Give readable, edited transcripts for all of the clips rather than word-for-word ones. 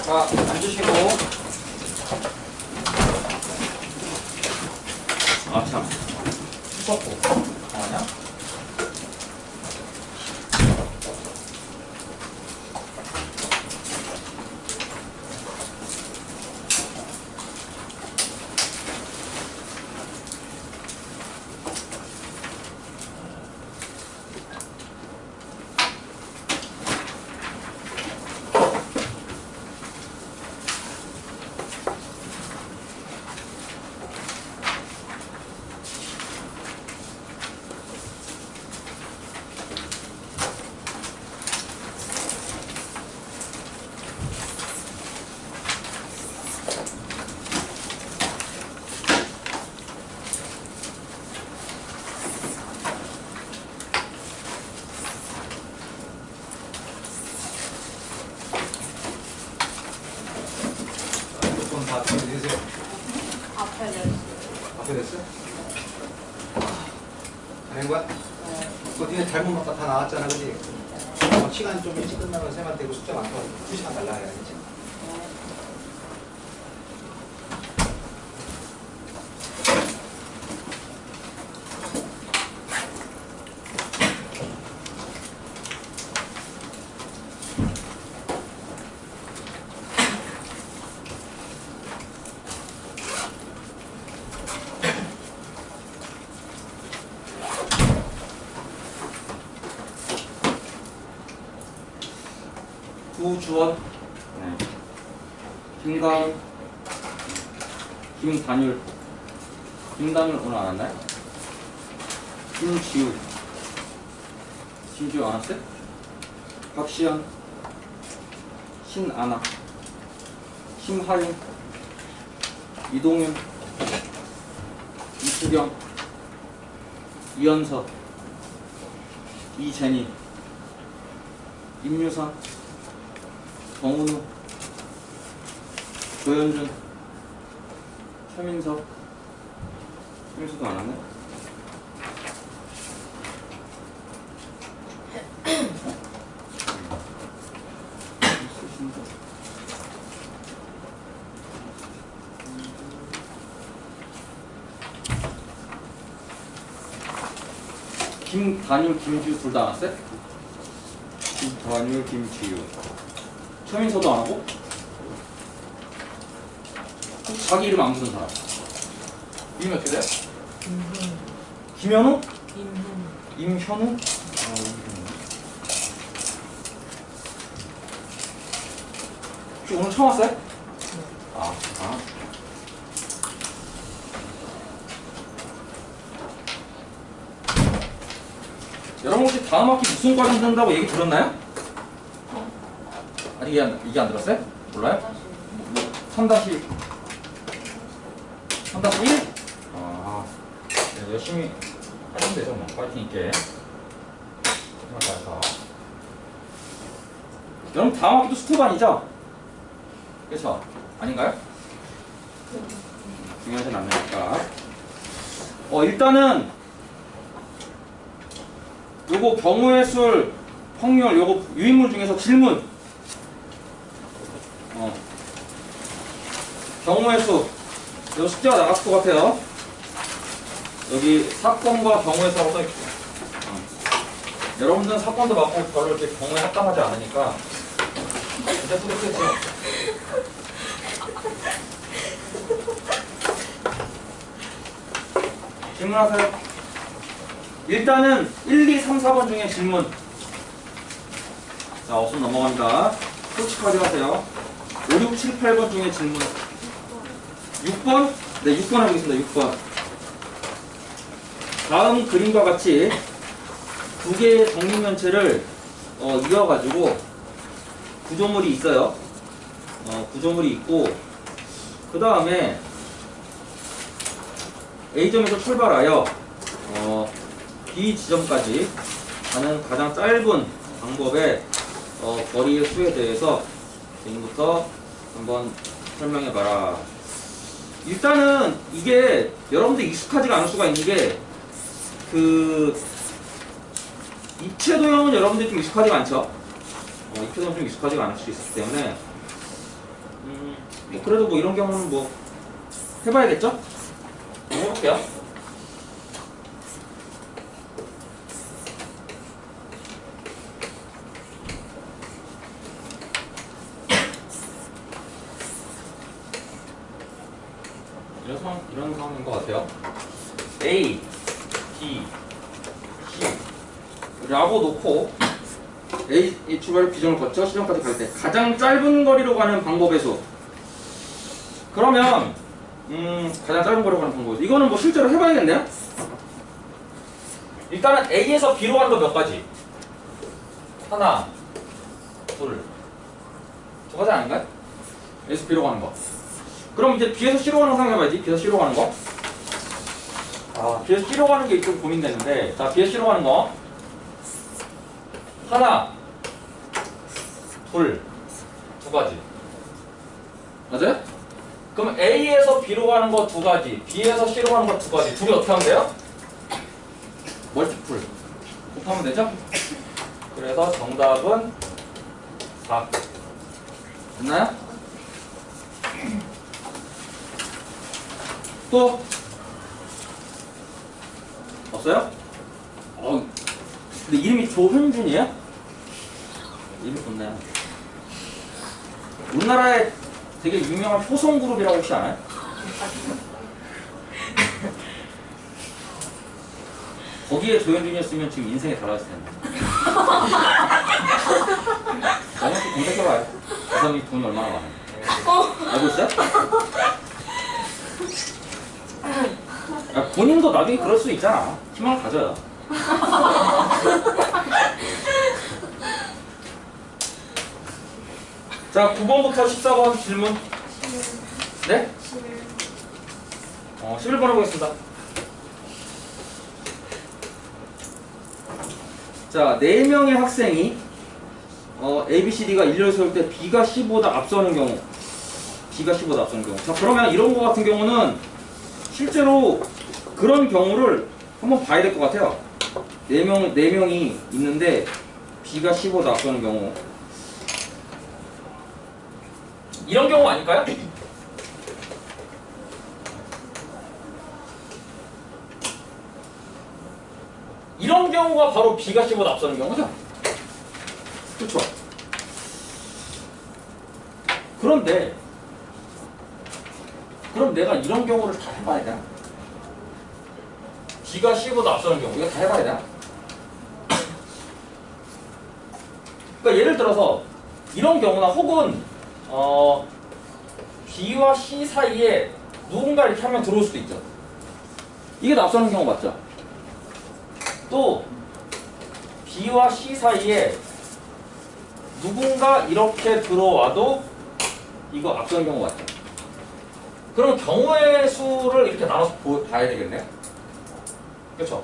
자, 앉으시고. 아, 참. 슈퍼포. 아냐? 앞에 됐어? 된 거야? 그거 니네 잘못 맞다 다 나왔잖아, 그지? 시간 좀 일찍 끝나면 쌤한테 이거 숙제 많다고 2시간 달라 해야지. 구주원, 네. 김가은, 김단율, 김단율 오늘 안 왔나요? 김지우, 김지우 안 왔어요? 박시연, 신아나, 심하윤, 이동윤, 이수경, 이연서, 이재니, 임유선, 정은우, 조현준, 최민석, 최민석도 안 왔네? 김단율, 김지우 둘 다 안 왔어요? 김단율, 김지우. 최민서도 안 하고? 자기 이름 안 부른 사람. 이름이 어떻게 돼? 김현우? 임현우? 혹시 오늘 처음 왔어요? 아. 여러분 혹시 다음 학기 무슨 과정 듣는다고 얘기 들었나요? 아니 이게 안 들었어요? 몰라요? 3-1? 아, 네, 열심히 하시면 되죠 뭐. 파이팅 있게. 여러분 다음 학기도 스토반이죠? 그렇죠? 아닌가요? 중요하진 않으니까. 일단은 요거 경우의 술, 확률, 요거 유인물 중에서 질문. 경우의 수. 요 숙제가 나갔을 것 같아요. 여기 사건과 경우의 수라고 써있고. 여러분들은 사건도 맞고 별로 이렇게 경우에 합당하지 않으니까 진짜 뿌듯했죠. 질문하세요. 일단은 1, 2, 3, 4번 중에 질문. 자, 없으면 넘어갑니다. 솔직하게 하세요. 5, 6, 7, 8번 중에 질문. 6번? 네, 6번 해보겠습니다. 6번. 다음 그림과 같이 두 개의 독립면체를 이어가지고 구조물이 있어요. 구조물이 있고 그 다음에 A점에서 출발하여 B 지점까지 가는 가장 짧은 방법의 거리의 수에 대해서 지금부터 한번 설명해봐라. 일단은 이게 여러분들 익숙하지가 않을 수가 있는 게 입체 도형은 여러분들이 좀 익숙하지가 않죠. 입체 도형 좀 익숙하지가 않을 수 있기 때문에 그래도 뭐 이런 경우는 뭐 해봐야겠죠? 한번 해볼게요. 이런 상황인 것 같아요. A, B, C 라고 놓고 A 출발 비정을 거쳐 시정까지 갈 때 가장 짧은 거리로 가는 방법의 수. 그러면 가장 짧은 거리로 가는 방법. 이거는 뭐 실제로 해봐야겠네요. 일단은 A에서 B로 가는 거 몇 가지? 하나, 둘, 두 가지 아닌가요? A에서 B로 가는 거. 그럼 이제 B에서 C로 가는 거 생각해봐야지. B에서 C로 가는 거. B에서 C로 가는 게 좀 고민되는데, 자, B에서 C로 가는 거. 하나, 둘, 두 가지. 맞아요? 그럼 A에서 B로 가는 거 두 가지, B에서 C로 가는 거 두 가지. 둘이 어떻게 하면 돼요? 멀티플. 곱하면 되죠? 그래서 정답은 4. 됐나요? 또? 없어요? 근데 이름이 조현준이에요? 이름이 좋네요. 우리나라에 되게 유명한 효성그룹이라고 혹시 아나요? 거기에 조현준이었으면 지금 인생이 달라졌을 텐데. 만약에 검색해봐요. 그 사람이 돈이 얼마나 많아요. 알고 있어요? 본인도 나중에 그럴 수 있잖아. 희망을 가져요. 자, 9번부터 14번 질문. 네? 11번 해보겠습니다. 자, 4명의 학생이 A, B, C, D가 일렬 세울 때 B가 C보다 앞서는 경우. B가 C보다 앞서는 경우. 자, 그러면 이런 거 같은 경우는 실제로 그런 경우를 한번 봐야 될 것 같아요. 4명이 있는데 B가 C보다 앞서는 경우. 이런 경우 아닐까요? 이런 경우가 바로 B가 C보다 앞서는 경우죠? 그렇죠? 그런데 그럼 내가 이런 경우를 다 해봐야 되나? B가 C보다 앞서는 경우 이거 다 해봐야 되나? 그러니까 예를 들어서 이런 경우나 혹은 B와 C 사이에 누군가 이렇게 하면 들어올 수도 있죠. 이게 다 앞서는 경우 맞죠? 또 B와 C 사이에 누군가 이렇게 들어와도 이거 앞서는 경우 맞죠? 그럼 경우의 수를 이렇게 나눠서 봐야 되겠네요. 그렇죠?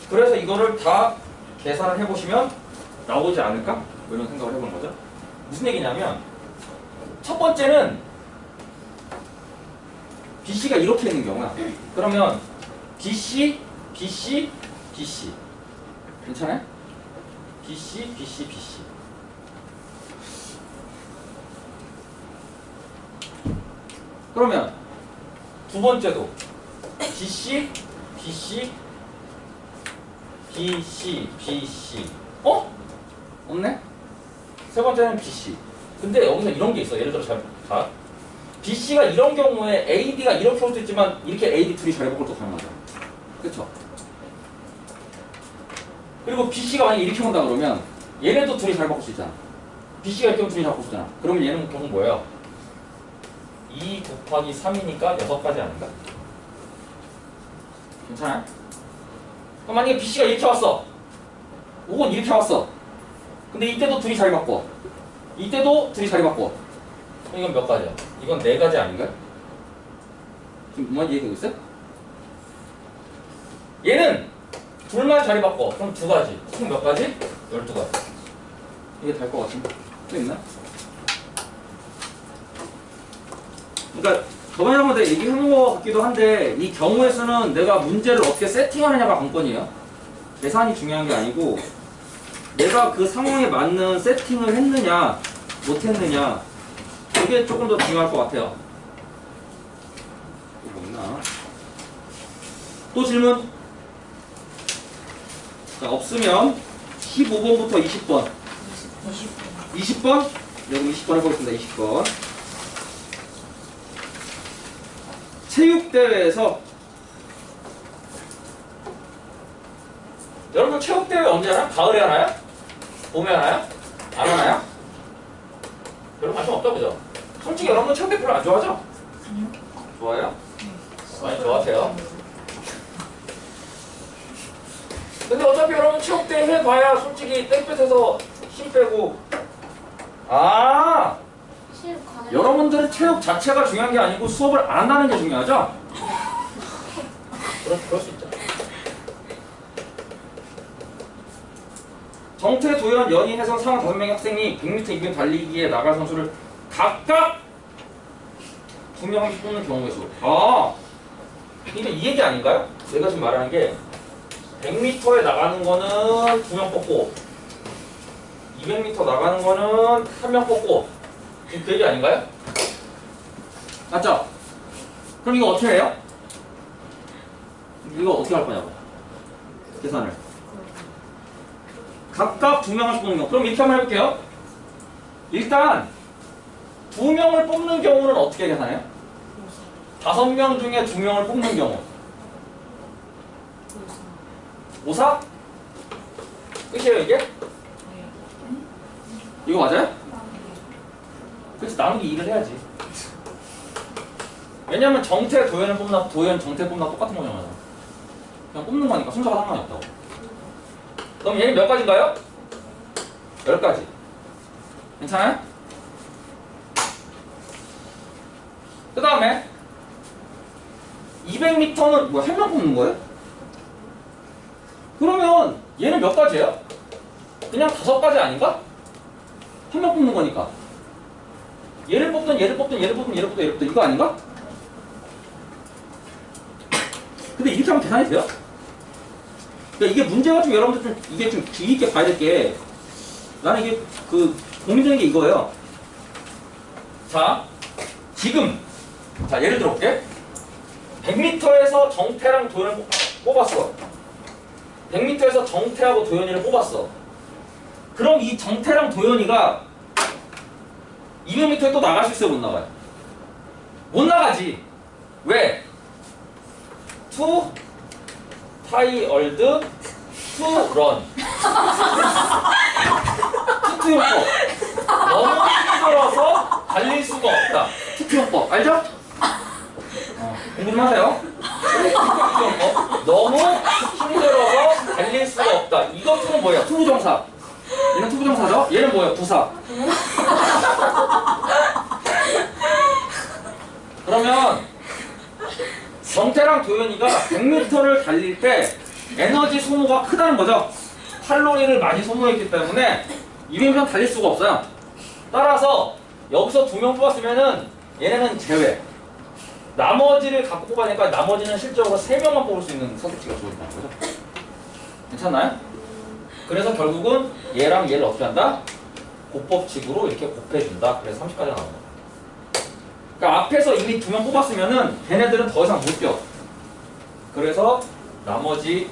그래서 이거를 다 계산을 해보시면 나오지 않을까? 뭐 이런 생각을 해보는 거죠. 무슨 얘기냐면 첫 번째는 BC가 이렇게 있는 경우야. 그러면 BC, BC, BC 괜찮아요? BC, BC, BC 그러면 두 번째도 BC, BC, BC, BC 없네? 세 번째는 BC. 근데 여기서 이런 게 있어. 예를 들어 잘 봐. BC가 이런 경우에 AD가 이렇게 올 수 있지만 이렇게 AD 둘이 자리 바꿀 도 가능하죠. 그쵸? 그리고 BC가 만약에 이렇게 온다 그러면 얘네도 둘이 자리 바꿀 수 있잖아. BC가 이렇게 오면 둘이 자리 바꿀 수 있잖아. 그러면 얘는 경우 뭐예요? 2 곱하기 3이니까 6가지 아닌가? 괜찮아요? 그럼 만약에 BC가 이렇게 왔어. 혹은 이렇게 왔어. 근데 이때도 둘이 자리 바꿔. 이때도 둘이 자리 바꿔. 그럼 이건 몇 가지야? 이건 4가지 아닌가요? 지금 뭐만 이해되고 있어요? 얘는 둘만 자리 바꿔. 그럼 2가지. 총 몇 가지? 12가지. 이게 될 것 같은데? 또 있나? 그러니까 저번에 한번 내가 얘기한 것 같기도 한데 이 경우의 수는 내가 문제를 어떻게 세팅하느냐가 관건이에요. 계산이 중요한 게 아니고 내가 그 상황에 맞는 세팅을 했느냐 못했느냐 이게 조금 더 중요할 것 같아요. 또 뭐 있나? 또 질문? 자, 없으면 15번부터 20번. 20번? 여기 20번 해보겠습니다. 20번. 체육대회에서 여러분 체육대회 언제 하나요? 가을에 하나요? 봄에 하나요? 안 하나요? 별로 관심 없죠, 그죠? 솔직히 여러분 체육대회 별로 안 좋아하죠? 아니요. 좋아해요? 많이 좋아하세요. 근데 어차피 여러분 체육대회 해봐야 솔직히 땡볕에서 힘 빼고 체육 가는 여러분들은 체육 자체가 중요한 게 아니고 수업을 안 하는 게 중요하죠? 그럴 수 있죠. 정태, 도연, 연희, 혜선, 상원 5명의 학생이 100m, 200m 달리기에 나갈 선수를 각각 2명씩 뽑는 경우의 수. 그러니까 이 얘기 아닌가요? 내가 지금 말하는 게 100m에 나가는 거는 2명 뽑고 200m 나가는 거는 1명 뽑고 지금 그 얘기 아닌가요? 맞죠? 그럼 이거 어떻게 해요? 이거 어떻게 할 거냐고 계산을 각각 2명을 뽑는 경우. 그럼 이렇게 한번 해볼게요. 일단 2명을 뽑는 경우는 어떻게 계산해요? 5명 중에 2명을 뽑는 경우 5사? 끝이에요 이게? 이거 맞아요? 그렇지, 나누기 2를 해야지. 왜냐면 정태, 도연을 뽑나 도연, 정태 뽑나 똑같은 거잖아. 그냥 뽑는 거니까 순서가 상관이 없다고. 그럼 얘는 몇 가지인가요? 10가지. 괜찮아요? 그 다음에 200m는 뭐 1명 뽑는 거예요? 그러면 얘는 몇 가지예요? 그냥 5가지 아닌가? 1명 뽑는 거니까. 얘를 뽑든 얘를 뽑든 얘를 뽑든 얘를 뽑든 얘를 뽑든 이거 아닌가? 근데 이렇게 하면 계산이 돼요? 그러니까 이게 문제가 좀 여러분들 좀 이게 좀 주의 있게 봐야 될 게 나는 이게 그 고민되는 게 이거예요. 자, 지금 자 예를 들어 볼게. 100m에서 정태랑 도연을 뽑았어. 100m에서 정태하고 도연이를 뽑았어. 그럼 이 정태랑 도연이가 200m에 또 나갈 수 있어요? 못 나가요? 못 나가지. 왜? 투 타이얼드 투 런. 투투용법. 너무 힘들어서 달릴 수가 없다. 투투용법 알죠? 공부 좀 하세요. 투투용법. 너무 힘들어서 달릴 수가 없다. 이거 투는 뭐예요? 투부정사. 얘는 투부정사죠? 얘는 뭐예요? 부사. 그러면 정태랑 도연이가 100m를 달릴 때 에너지 소모가 크다는 거죠. 칼로리를 많이 소모했기 때문에 200m 달릴 수가 없어요. 따라서 여기서 2명 뽑았으면은 얘네는 제외. 나머지를 갖고 뽑아내니까 나머지는 실적으로 3명만 뽑을 수 있는 선택지가 주어진다는 거죠. 괜찮나요? 그래서 결국은 얘랑 얘를 어떻게 한다? 곱법칙으로 이렇게 곱해준다. 그래서 30까지 나오는 거야. 그러니까 앞에서 이미 2명 뽑았으면은 걔네들은 더 이상 못 뛰어. 그래서 나머지는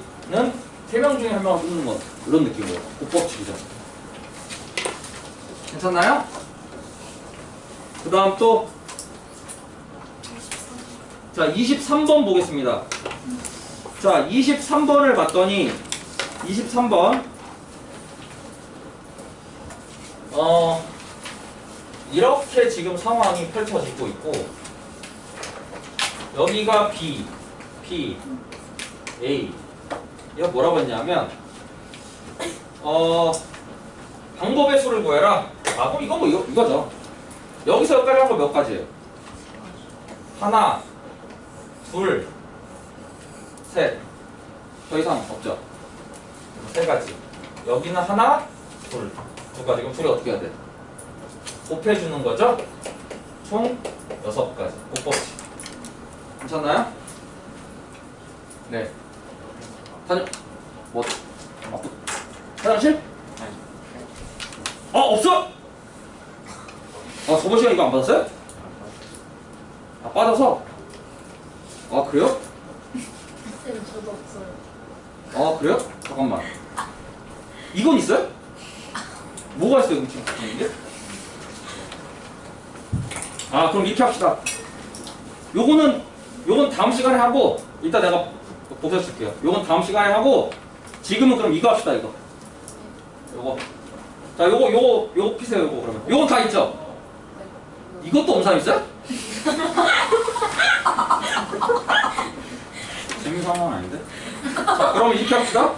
3명 중에 1명을 뽑는 거. 이런 느낌으로. 곱법칙이죠. 괜찮나요? 그 다음 또 자 23번 보겠습니다. 자 23번을 봤더니 23번 이렇게 지금 상황이 펼쳐지고 있고 여기가 B, P, A 이거 뭐라고 했냐면 방법의 수를 구해라. 그럼 이거 뭐 이거죠. 여기서 여기까지 한 거 몇 가지예요? 하나, 둘, 셋. 더 이상 없죠. 3가지. 여기는 하나, 둘, 2가지. 그럼 둘이 어떻게 해야 돼? 곱해주는 거죠? 총 6가지. 곱법칙. 괜찮나요? 네. 화장실? 없어? 아, 저번 시간 이거 안 받았어요? 아, 빠져서? 아, 그래요? 쌤 저도 없어요. 아, 그래요? 잠깐만. 이건 있어요? 뭐가 있어요, 지금 이게? 아, 그럼 이렇게 합시다. 요건 다음 시간에 하고, 이따 내가 복사 쓸게요. 요건 다음 시간에 하고, 지금은 그럼 이거 합시다, 이거. 요거. 자, 요거 피세요, 요거 그러면. 요건 다 있죠? 이것도 엄산 있어요? 재밌는 상황은 아닌데? 자, 그럼 이렇게 합시다.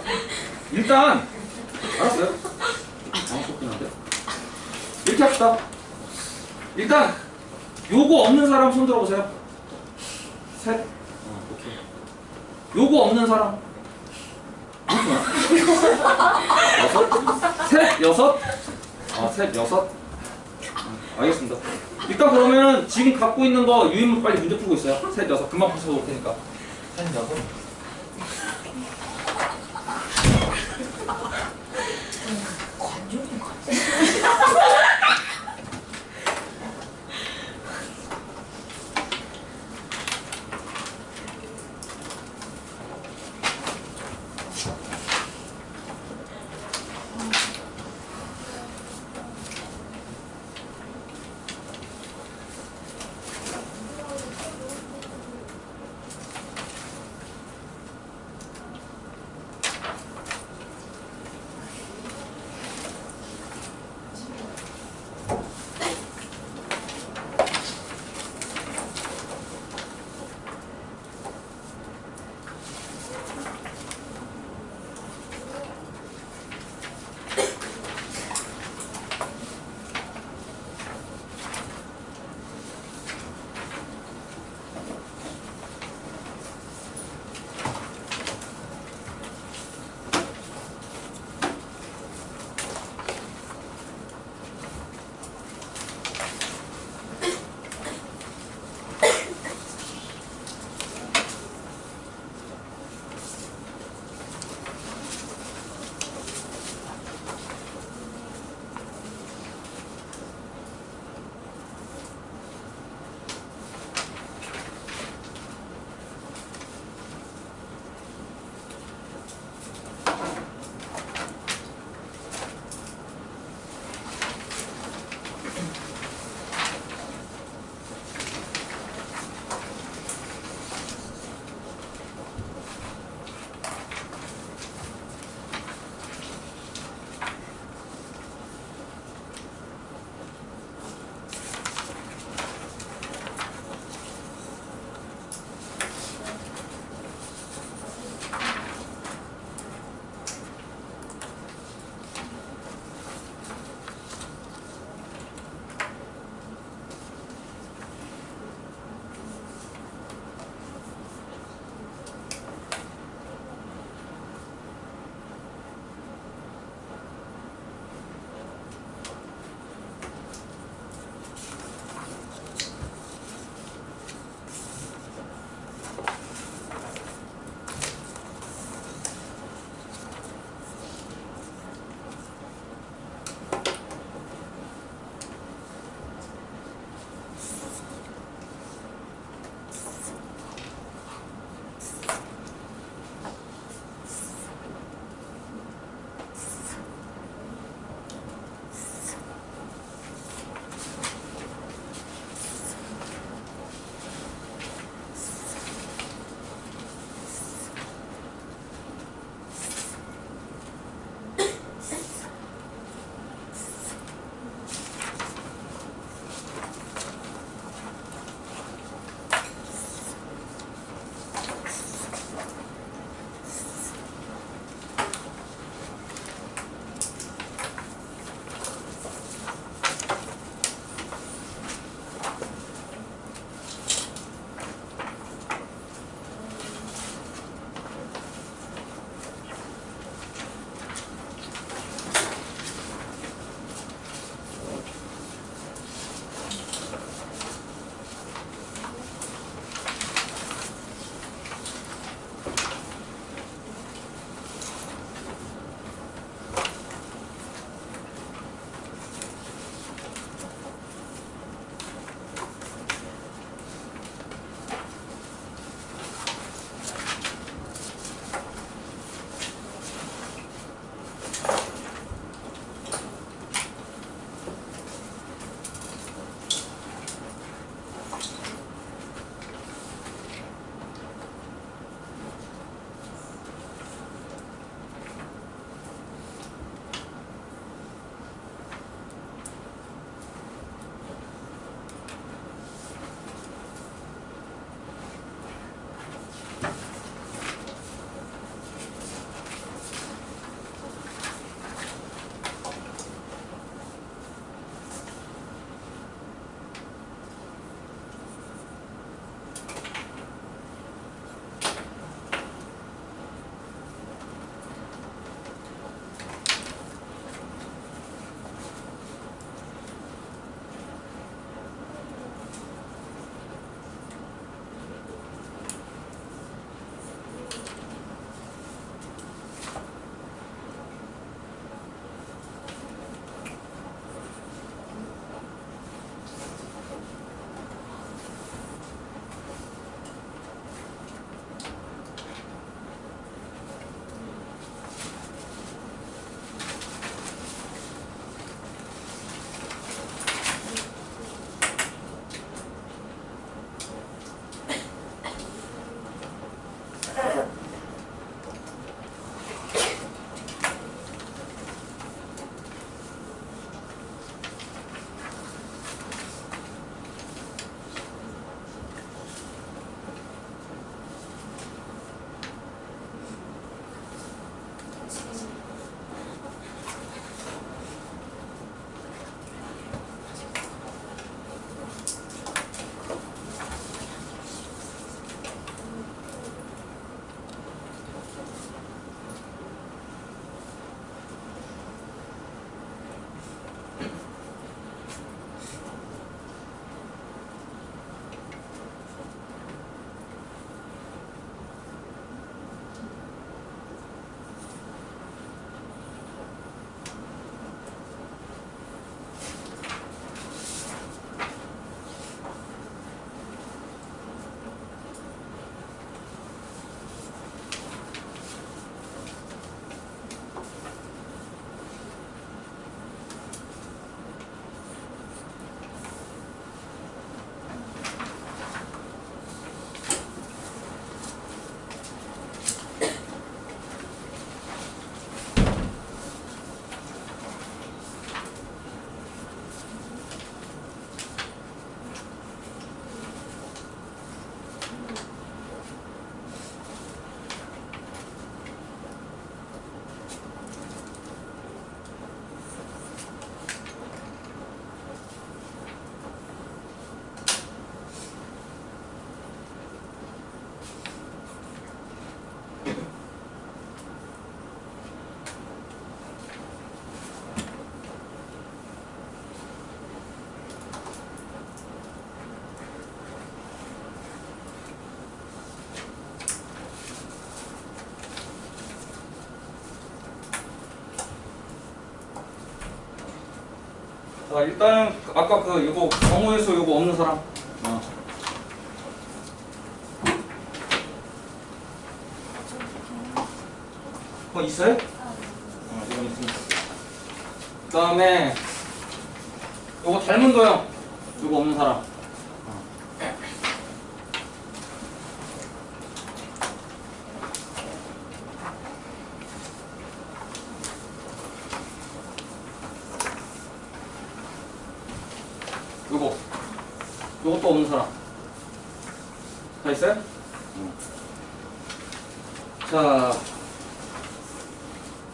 일단, 알았어요? 좋긴 한데. 이렇게 합시다. 일단, 요거 없는 사람 손 들어보세요. 셋. 오케이. 요거 없는 사람. 여섯? 셋, 여섯? 셋, 여섯? 알겠습니다. 일단 그러면 지금 갖고 있는 거 유인물 빨리 문제 풀고 있어요. 셋, 여섯. 금방 풀어서 올 테니까. 셋, 여섯. 자, 일단은 아까 그 이거 경우의 수 이거 없는 사람. 그거 있어요? 이건 있으니까. 그 다음에 요거 닮은 도형 이거 없는 사람. 요것도 없는 사람. 다 있어요? 자,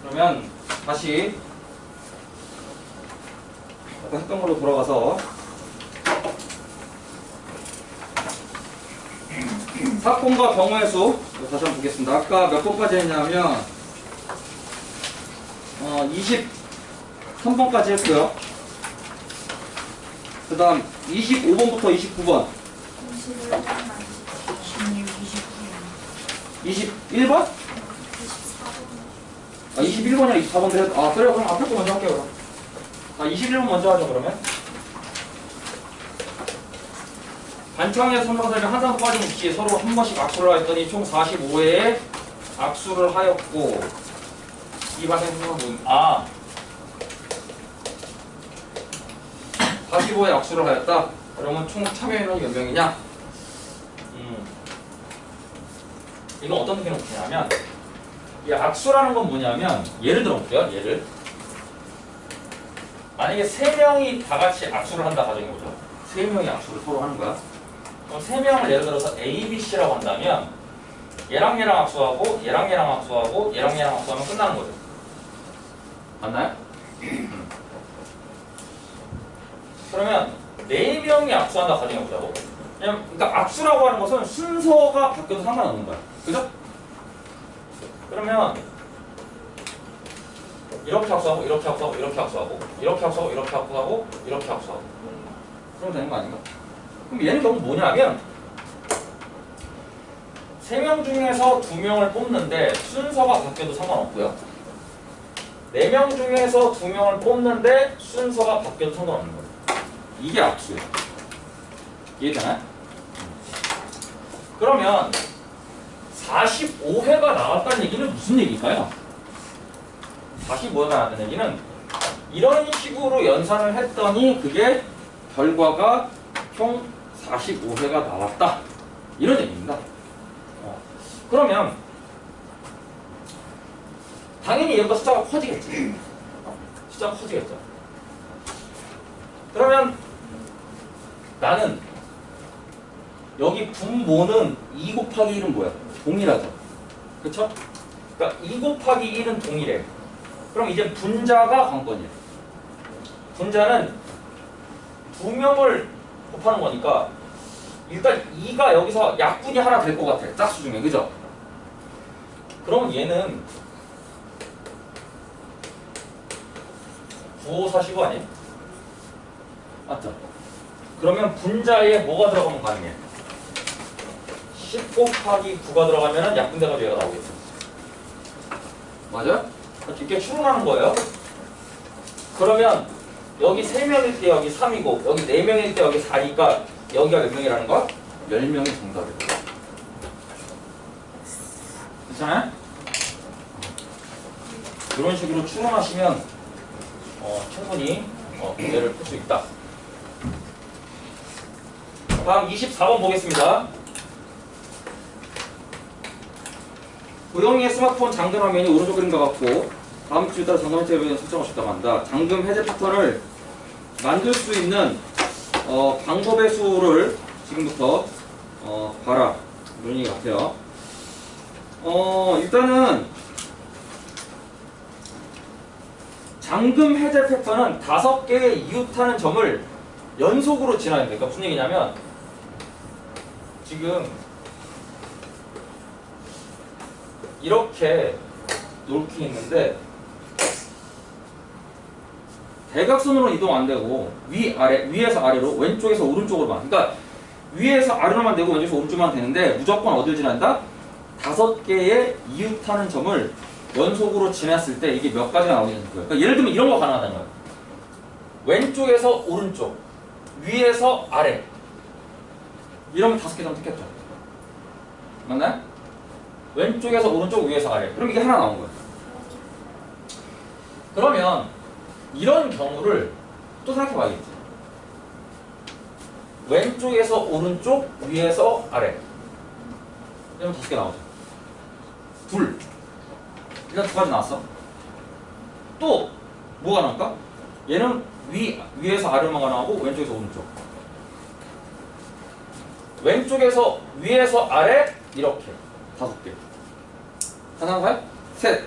그러면 다시 아까 했던 걸로 돌아가서 사건과 경우의 수 다시 한번 보겠습니다. 아까 몇 번까지 했냐면 23번까지 했고요. 그 다음 25번부터 29번 21번? 21번이랑 24번 돼. 그래요. 그럼 앞에 거 먼저 할게요. 그럼 21번 먼저 하죠. 그러면 반창의 선정들이 항상 빠짐없이 서로 한 번씩 악수를 했더니 총 45회의 악수를 하였고 이 반창의 선정은 45회 악수를 하였다. 그러면 총 참여인원이 몇 명이냐? 이건 어떤 느낌으로 보냐면 이 악수라는 건 뭐냐면 예를 들어 볼게요. 만약에 3명이 다 같이 악수를 한다 가정해보죠. 3명이 악수를 서로 하는 거야. 그럼 3명을 예를 들어서 A, B, C라고 한다면 얘랑 얘랑 악수하고 얘랑 얘랑 악수하고 얘랑 얘랑 악수하면 끝나는 거죠. 맞나요? 그러면 4명이 악수한다 가정해보자고. 그러니까 악수라고 하는 것은 순서가 바뀌어도 상관없는 거야. 그죠? 그러면 이렇게 악수하고 이렇게 악수하고 이렇게 악수하고 이렇게 악수하고 이렇게 악수하고 이렇게 악수하고 그러면 되는 거 아닌가? 그럼 얘는 결국 뭐냐면 3명 중에서 2명을 뽑는데 순서가 바뀌어도 상관없고요. 4명 중에서 2명을 뽑는데 순서가 바뀌어도 상관없는 거예요. 이게 악수예요. 이해되나요? 그러면 45회가 나왔다는 얘기는 무슨 얘기일까요? 45회가 나왔다는 얘기는 이런 식으로 연산을 했더니 그게 결과가 총 45회가 나왔다. 이런 얘기입니다. 그러면 당연히 얘보다 숫자가 커지겠지. 숫자가 커지겠죠. 그러면 나는 여기 분모는 2 곱하기 1은 뭐야? 동일하죠. 그쵸? 그러니까 2 곱하기 1은 동일해. 그럼 이제 분자가 관건이야. 분자는 2명을 곱하는 거니까 일단 2가 여기서 약분이 하나 될 것 같아. 짝수 중에. 그죠? 그럼 얘는 9545 아니에요? 맞죠? 그러면 분자에 뭐가 들어가면 가능해? 10 곱하기 9가 들어가면 약분돼가지고 얘가 나오겠죠. 맞아요? 이렇게 추론하는 거예요. 그러면 여기 3명일 때 여기 3이고 여기 4명일 때 여기 4니까 여기가 몇 명이라는 거야? 10명이 정답이에요. 괜찮아요? 이런 식으로 추론하시면 충분히 문제를 풀 수 있다. 다음 24번 보겠습니다. 고영이의 스마트폰 잠금 화면이 오른쪽 그림과 같고 다음 주에 따라 잠금 해제 배경을 설정하고 싶다고 한다. 잠금 해제 패턴을 만들 수 있는 방법의 수를 지금부터 봐라. 이런 얘기 같아요. 일단은 잠금 해제 패턴은 5개의 이웃하는 점을 연속으로 지나야 돼. 그러니까 무슨 얘기냐면 지금 이렇게 놓기 있는데 대각선으로는 이동 안 되고 위에서 아래로 왼쪽에서 오른쪽으로만, 그러니까 위에서 아래로만 되고 왼쪽에서 오른쪽만 되는데 무조건 어딜 지난다? 5개의 이웃하는 점을 연속으로 지났을 때 이게 몇 가지가 나오게 되는 거예요. 그러니까 예를 들면 이런 거 가능하다는 거예요. 왼쪽에서 오른쪽, 위에서 아래. 이러면 5개 선택했죠. 맞나요? 왼쪽에서 오른쪽, 위에서 아래. 그럼 이게 하나 나온 거예요. 그러면 이런 경우를 또 생각해 봐야겠지. 왼쪽에서 오른쪽, 위에서 아래. 이러면 5개 나오죠. 둘. 일단 2가지 나왔어. 또 뭐가 나올까? 얘는 위에서 아래로만 나오고 왼쪽에서 오른쪽. 왼쪽에서 위에서 아래 이렇게 5개. 하나, 가요? 셋.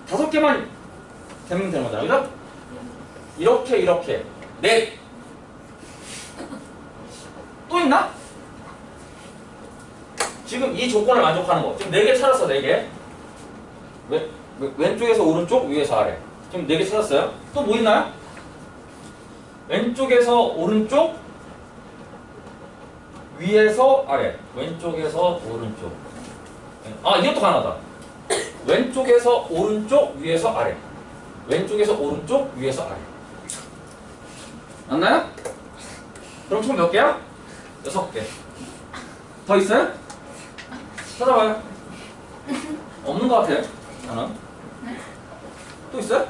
5개만 되면 되는 거잖아, 그죠? 이렇게 넷. 또 있나? 지금 이 조건을 만족하는 거. 지금 4개 찾았어, 4개. 왼쪽에서 오른쪽, 위에서 아래. 지금 4개 찾았어요. 또 뭐 있나요? 왼쪽에서 오른쪽, 위에서 아래. 왼쪽에서 오른쪽. 아, 이것도 하나다. 왼쪽에서 오른쪽, 위에서 아래. 왼쪽에서 오른쪽, 위에서 아래. 맞나요? 그럼 총 몇 개야? 6개. 더 있어요? 찾아봐요. 없는 것 같아요. 하나. 또 있어요?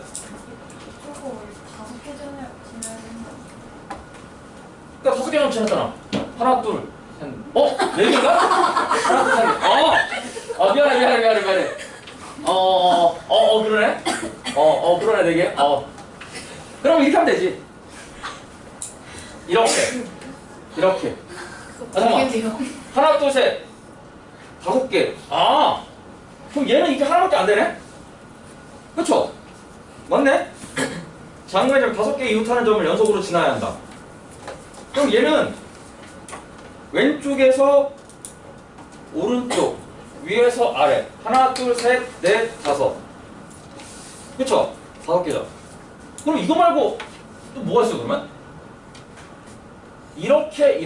저거 5개 전에 지나야 된다. 그러니까 5개 정도 지났잖아. 하나, 둘, 셋. 4개인가? 하나, 둘, 셋. 미안해. 그러네. 그러네, 4개. 그럼 이렇게 하면 되지. 이렇게. 잠깐만. 하나, 둘, 셋. 5개. 그럼 얘는 이렇게 하나밖에 안 되네? 그쵸? 맞네? 장면점 5개 이웃하는 점을 연속으로 지나야 한다. 그럼 얘는 왼쪽에서 오른쪽, 위에서 아래. 하나, 둘, 셋, 넷, 5. 그쵸? 5개죠. 그럼 이거 말고 또 뭐가 있어, 그러면? 이렇게.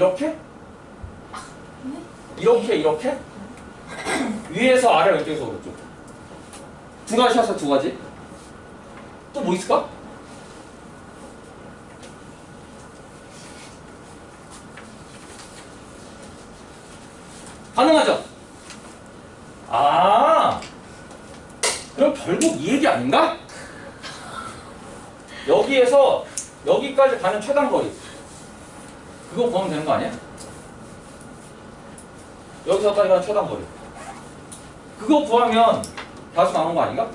위에서 아래, 왼쪽에서 오른쪽. 2가지 찾았어, 2가지. 또 뭐 있을까? 가능하죠? 그럼 결국 이 얘기 아닌가? 여기에서 여기까지 가는 최단 거리. 그거 구하면 되는 거 아니야? 여기서까지 가는 최단 거리. 그거 구하면 다시 나오는 거 아닌가?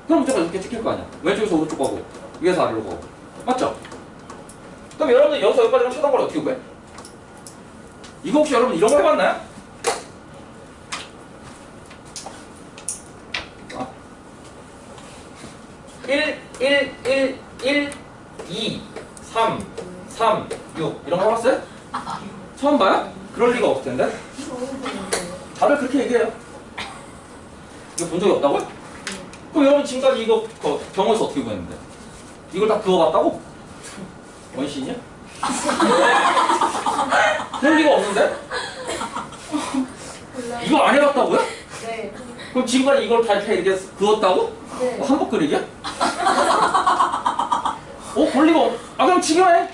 그럼 무조건 이렇게 찍힐 거 아니야. 왼쪽에서 오른쪽 가고 위에서 아래로 가고. 맞죠? 그럼 여러분들 여기서 여기까지 가는 최단 거리 어떻게 구해? 이거 혹시 여러분 이런 거 해봤나요? 1, 2, 3, 6 이런 거 해봤어요? 처음 봐요? 그럴 리가 없을 텐데. 다들 그렇게 얘기해요. 이거 본 적이 없다고요? 그럼 여러분 지금까지 이거 경호에서 어떻게 구했는데? 이걸 다 그어봤다고? 원시인이야? 그럴 리가 없는데? 이거 안 해봤다고요? 네. 그럼 지금까지 이걸 다 이렇게 그었다고? 네. 한복 그리기야? 볼 리가 없. 그럼 지금 해.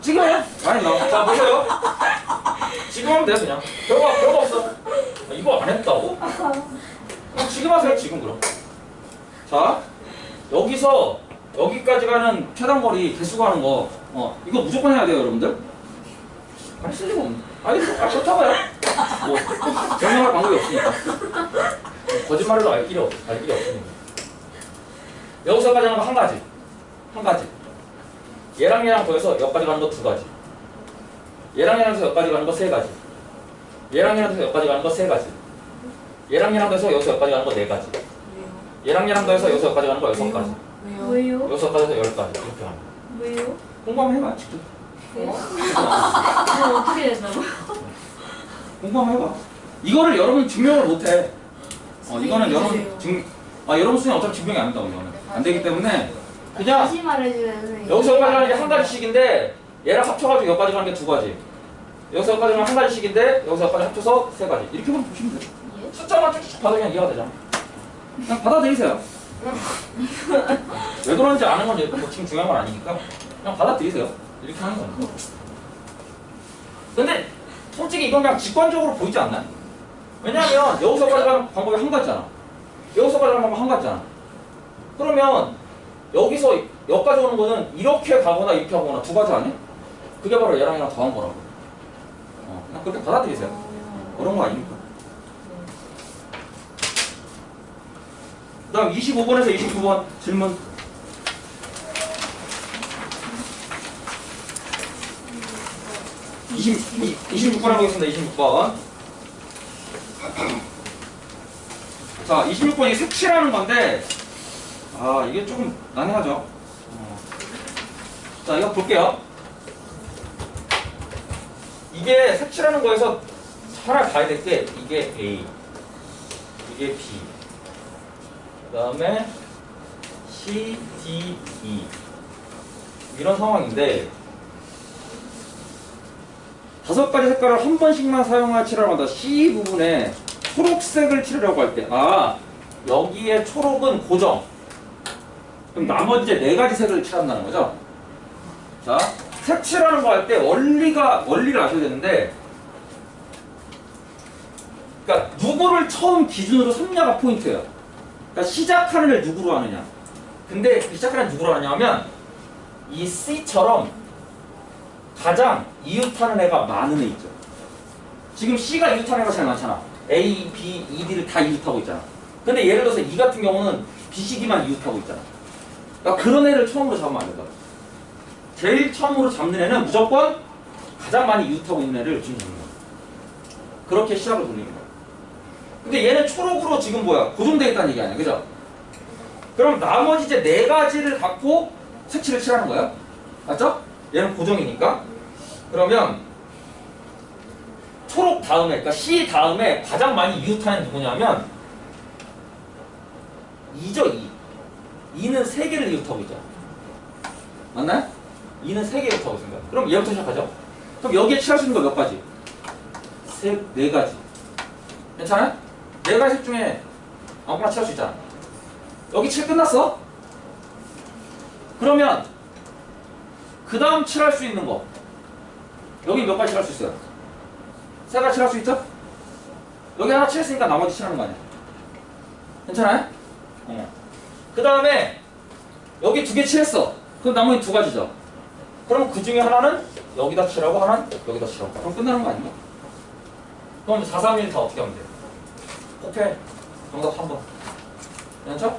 지금 해. 아니 나. 자 보세요. 지금 하면 돼요 그냥. 별거 없어. 이거 안 했다고? 그럼 지금 하세요 지금 그럼. 자 여기서 여기까지 가는 최단 거리 개수 가는 거. 이거 무조건 해야 돼요 여러분들. 아니 쓸 리가 없네. 그렇다고요. 뭐 변명할 방법이 없으니까. 거짓말해도 알 길이 없으니까. 여기서까지 하는 거 한 가지. 얘랑 더해서 여기까지 가는 거 2가지. 얘랑 더해서 여기까지 가는 거 3가지. 얘랑 더해서 여기까지 가는 거 3가지. 얘랑 더해서 여기서 여기까지 가는 거 4가지. 얘랑 더해서 여기서 여기까지 가는 거 6가지. 왜요? 여기서까지 해서 10가지. 이렇게 하는 거. 왜요? 공부 한번 해봐 직접. 그럼 어떻게 된다고요? 공부 한번 해봐. 이거를 여러분 증명을 못해. 이거는 여러분 수행 어차피 증명이 안 된다고 이거는. 안 되기 때문에 그냥 다시 말해줘요 선생님. 여기서 여기까지 가는 게 한 가지씩인데 얘랑 합쳐가지고 여기까지 가는 게 2가지. 여기서 여기까지 가는 한 가지씩인데 여기서 여기까지 합쳐서 3가지. 이렇게만 보시면 돼요. 예? 숫자만 쭉쭉 받으면 이해가 되잖아. 그냥 받아들이세요. 왜 그런지 아는 건 뭐 지금 중요한 건 아니니까 그냥 받아들이세요. 이렇게 하는 겁니다. 근데 솔직히 이건 그냥 직관적으로 보이지 않나요? 왜냐하면 여기서 가져가는 방법이 한 가지잖아. 여기서 가져가는 방법이 한 가지잖아. 그러면 여기서 여기까지 오는 거는 이렇게 가거나 이렇게 하거나 두 가지 아니야? 그게 바로 얘랑 얘랑 더한 거라고. 그냥 그렇게 받아들이세요. 어려운 거 아니니까. 그 다음 25번에서 29번 질문. 26번 해보겠습니다. 26번. 자, 26번이 색칠하는 건데, 이게 조금 난해하죠. 자, 이거 볼게요. 이게 색칠하는 거에서 하나 봐야 될 게, 이게 A, 이게 B, 그 다음에 C, D, E. 이런 상황인데, 5가지 색깔을 한 번씩만 사용할 칠하라고 한다. C 부분에 초록색을 칠하려고 할 때, 여기에 초록은 고정. 그럼 나머지 4가지 색을 칠한다는 거죠. 자, 색칠하는 거 할 때 원리를 아셔야 되는데, 그러니까 누구를 처음 기준으로 삼냐가 포인트예요. 그러니까 시작하는 애를 누구로 하느냐. 근데 그 시작하는 애 누구로 하느냐 하면 이 C처럼 가장 이웃하는 애가 많은 애 있죠. 지금 C가 이웃하는 애가 제일 많잖아. A, B, E, D를 다 이웃하고 있잖아. 근데 예를 들어서 E 같은 경우는 B, C, D만 이웃하고 있잖아. 그러니까 그런 애를 처음으로 잡으면 안 된다. 제일 처음으로 잡는 애는 무조건 가장 많이 이웃하고 있는 애를 지금 잡는 거야. 그렇게 시작을 돌리는 거야. 근데 얘는 초록으로 지금 뭐야? 고정되어 있다는 얘기 아니야. 그죠? 그럼 나머지 이제 4가지를 갖고 색칠을 칠하는 거야. 맞죠? 얘는 고정이니까. 그러면 초록 다음에, 그러니까 C 다음에 가장 많이 이웃하는 누구냐면 2죠, 2. 2는 3개를 이웃하고 있죠. 맞나요? 2는 3개 이웃하고 있습니다. 그럼 얘부터 시작하죠. 그럼 여기에 칠할 수 있는 거 몇 가지? 4가지. 괜찮아요? 4가지 색 중에 아무거나 칠할 수 있잖아. 여기 칠 끝났어? 그러면 그 다음 칠할 수 있는 거 여기 몇 가지 칠할 수 있어요? 3가지 칠할 수 있죠? 여기 하나 칠했으니까 나머지 칠하는 거 아니야. 괜찮아요? 그 다음에 여기 2개 칠했어. 그럼 나머지 2가지죠. 그럼 그 중에 하나는 여기다 칠하고 하나는 여기다 칠하고. 그럼 끝나는 거 아닌가? 그럼 4, 3, 1 다 어떻게 하면 돼? 오케이. 정답 3번. 괜찮죠?